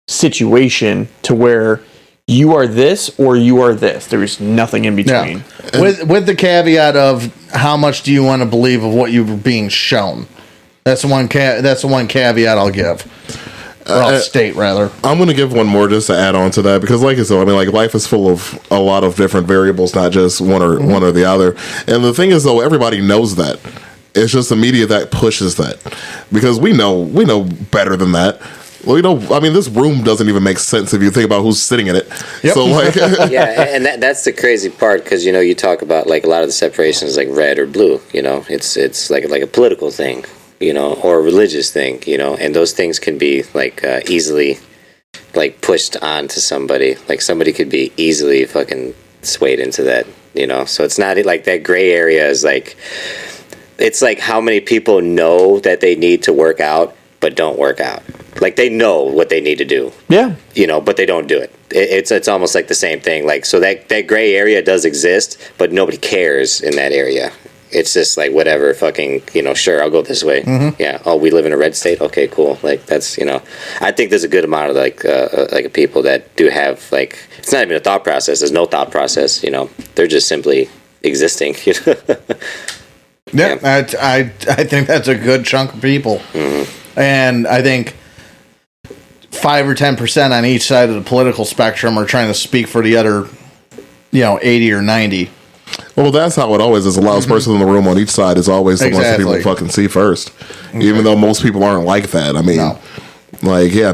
situation to where you are this or you are this. There is nothing in between. Yeah. With the caveat of how much do you want to believe of what you're being shown. That's the one caveat I'll give. Or I'll state, rather. I'm going to give one more just to add on to that, because like I said, I mean, like, life is full of a lot of different variables, not just one or the other. And the thing is, though, everybody knows that. It's just the media that pushes that, because we know better than that. Well, you know, I mean, this room doesn't even make sense if you think about who's sitting in it. Yep. So, like, yeah, and that's the crazy part, because, you know, you talk about, like, a lot of the separations, like red or blue. You know, it's like a political thing, you know, or a religious thing, you know, and those things can be like easily like pushed onto somebody. Like somebody could be easily fucking swayed into that, you know. So it's not like that gray area is like, it's like how many people know that they need to work out but don't work out. Like they know what they need to do. Yeah. You know, but they don't do it. It's almost like the same thing. Like, so that gray area does exist, but nobody cares in that area. it's just like whatever, fucking, sure, I'll go this way. Yeah. Oh, we live in a red state. Okay, cool. Like that's, I think there's a good amount of like people that do have like, it's not even a thought process. There's no thought process. They're just simply existing. Yeah, I think that's a good chunk of people, and I think 5 or 10% on each side of the political spectrum are trying to speak for the other, 80 or 90. Well, that's how it always is. The loudest person in the room on each side is always the ones that people fucking see first. Even though most people aren't like that. I mean,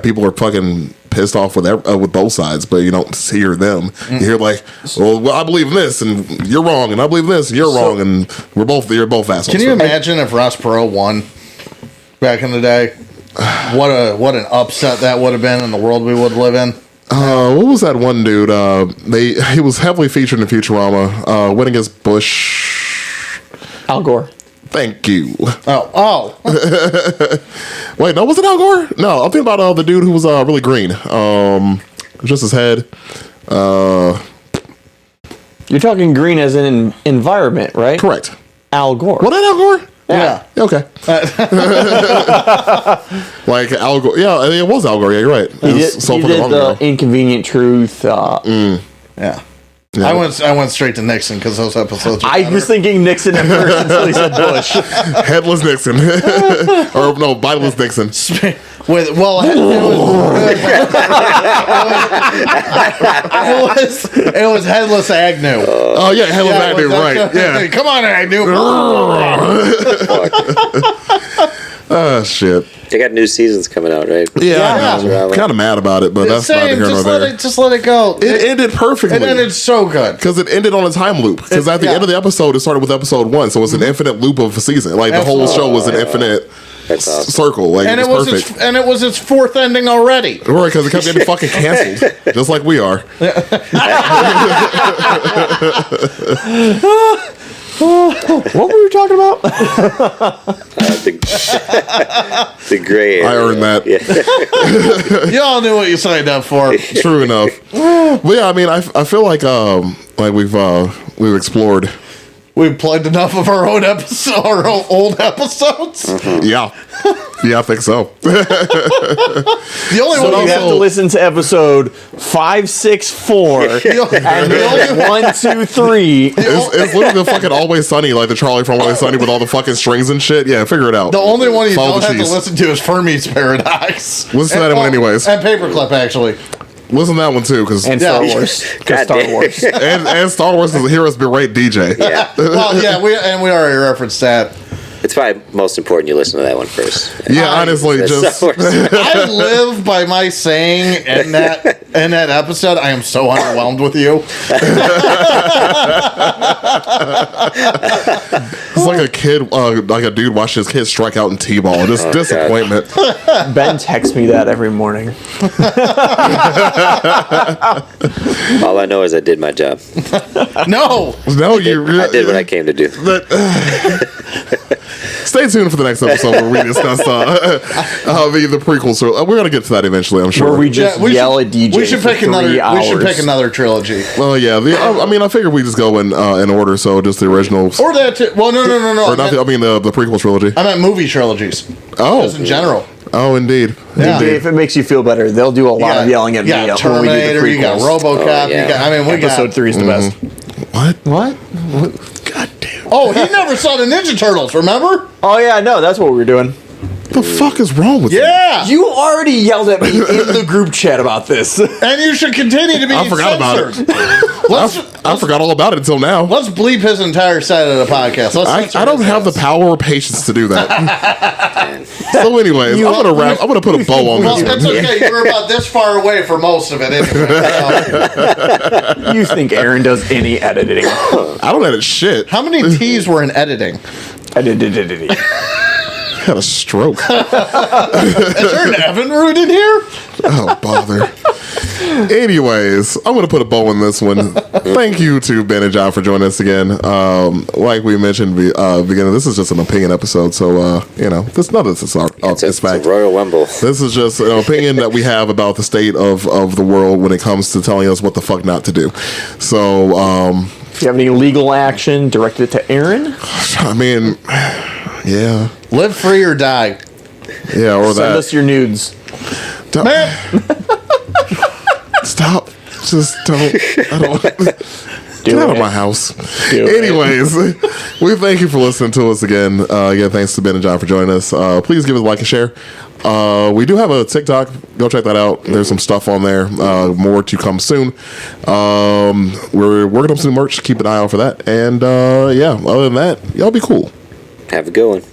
people are fucking pissed off with both sides, but you don't hear them. You hear like, well, I believe in this, and you're wrong, and I believe in this, and you're wrong, and you're both assholes. Can you imagine if Ross Perot won back in the day? What an upset that would have been in the world we would live in. What was that one dude? He was heavily featured in Futurama. Went against Bush. Al Gore. Thank you. Oh. Wait, no, was it Al Gore? No, I'm thinking about the dude who was really green. Just his head. You're talking green as in environment, right? Correct. Al Gore. Was that Al Gore? Yeah. Okay. Like Al Gore. Yeah, it was Al Gore. Yeah, you're right. He did the Inconvenient Truth. Yeah. I went straight to Nixon because those episodes. I was thinking Nixon at first until he said Bush. Headless Nixon, or no, Bidless Nixon. It was Headless Agnew. Oh yeah, Headless Agnew, right? Yeah. Come on, Agnew. Oh shit. They got new seasons coming out, right? Yeah. I'm kind of mad about it, but that's neither here nor there. Just let it go. It ended perfectly. It ended so good. Because it ended on a time loop. Because at the end of the episode, it started with episode 1, so it's an infinite loop of a season. Like the whole show was an infinite circle. Like, and it was perfect. It was its 4th ending already. Right, because it kept getting fucking canceled, just like we are. What were we talking about? The gray area. I earned that. Yeah. Y'all knew what you signed up for. True enough. But yeah, I mean, I feel like we've explored. We've plugged enough of our own episode, our old episodes. Yeah, I think so. The only So one you have to listen to episode 564 and then 1, 2, 3. It's literally the fucking Always Sunny, like the Charlie from Always Sunny with all the fucking strings and shit. Yeah, figure it out. The only one you don't have to listen to is Fermi's Paradox. Listen to that one anyways. And Paperclip, actually. Listen to that one too, because And Star Wars. God Star damn. Wars. and Star Wars is a Heroes Berate DJ. Yeah. Well, yeah, we already referenced that. It's probably most important you listen to that one first. Yeah, honestly, just Star Wars. I live by my saying in that episode. I am so underwhelmed with you. it's like a kid, like a dude watching his kid strike out in T-ball. Just disappointment. Ben texts me that every morning. All I know is I did my job. No, No, I did what I came to do. Stay tuned for the next episode where we discuss the prequels. So we're gonna get to that eventually, I'm sure. Where we just yell at DJ. We should pick another. We should pick another trilogy. Oh yeah, I mean, I figured we just go in order. So just the originals, Or that. Well, no. or not? The prequel trilogy. I meant movie trilogies. Oh, Just in general. Oh, indeed. Yeah. Indeed. If it makes you feel better, they'll do a lot of yelling at me when we do the Terminator, prequels. you got RoboCop. yeah. You got, I mean, we Episode got 3 is the best. What? God damn. Oh, he never saw the Ninja Turtles. Remember? Oh yeah, no, that's what we were doing. The fuck is wrong with you? Yeah. You already yelled at me in the group chat about this. And you should continue to be I forgot about it. censored. I forgot all about it until now. Let's bleep his entire side of the podcast. I don't have the power or patience to do that. So, anyways, I'm gonna put a bow on Well, this that's one. okay. You were about this far away for most of it. Anyway, so. You think Aaron does any editing? I don't edit shit. How many T's were in editing? Editing. I had a stroke. Is there an Evan root in here? Oh, bother. Anyways, I'm going to put a bow on this one. Thank you to Ben and John for joining us again. Like we mentioned beginning, this is just an opinion episode, so this none of this is It's fact. a Royal Rumble. This is just an opinion that we have about the state of the world when it comes to telling us what the fuck not to do. So If you have any legal action, direct it to Aaron. I mean, yeah. Live free or die. Yeah, or Send that. us your nudes. Don't- Stop. Just don't. I don't. Get out of my house. Anyways, we thank you for listening to us again. Again, thanks to Ben and John for joining us. Please give us a like and share. We do have a TikTok. Go check that out. There's some stuff on there. More to come soon. We're working on some merch. Keep an eye out for that. And yeah, other than that, y'all be cool. Have a good one.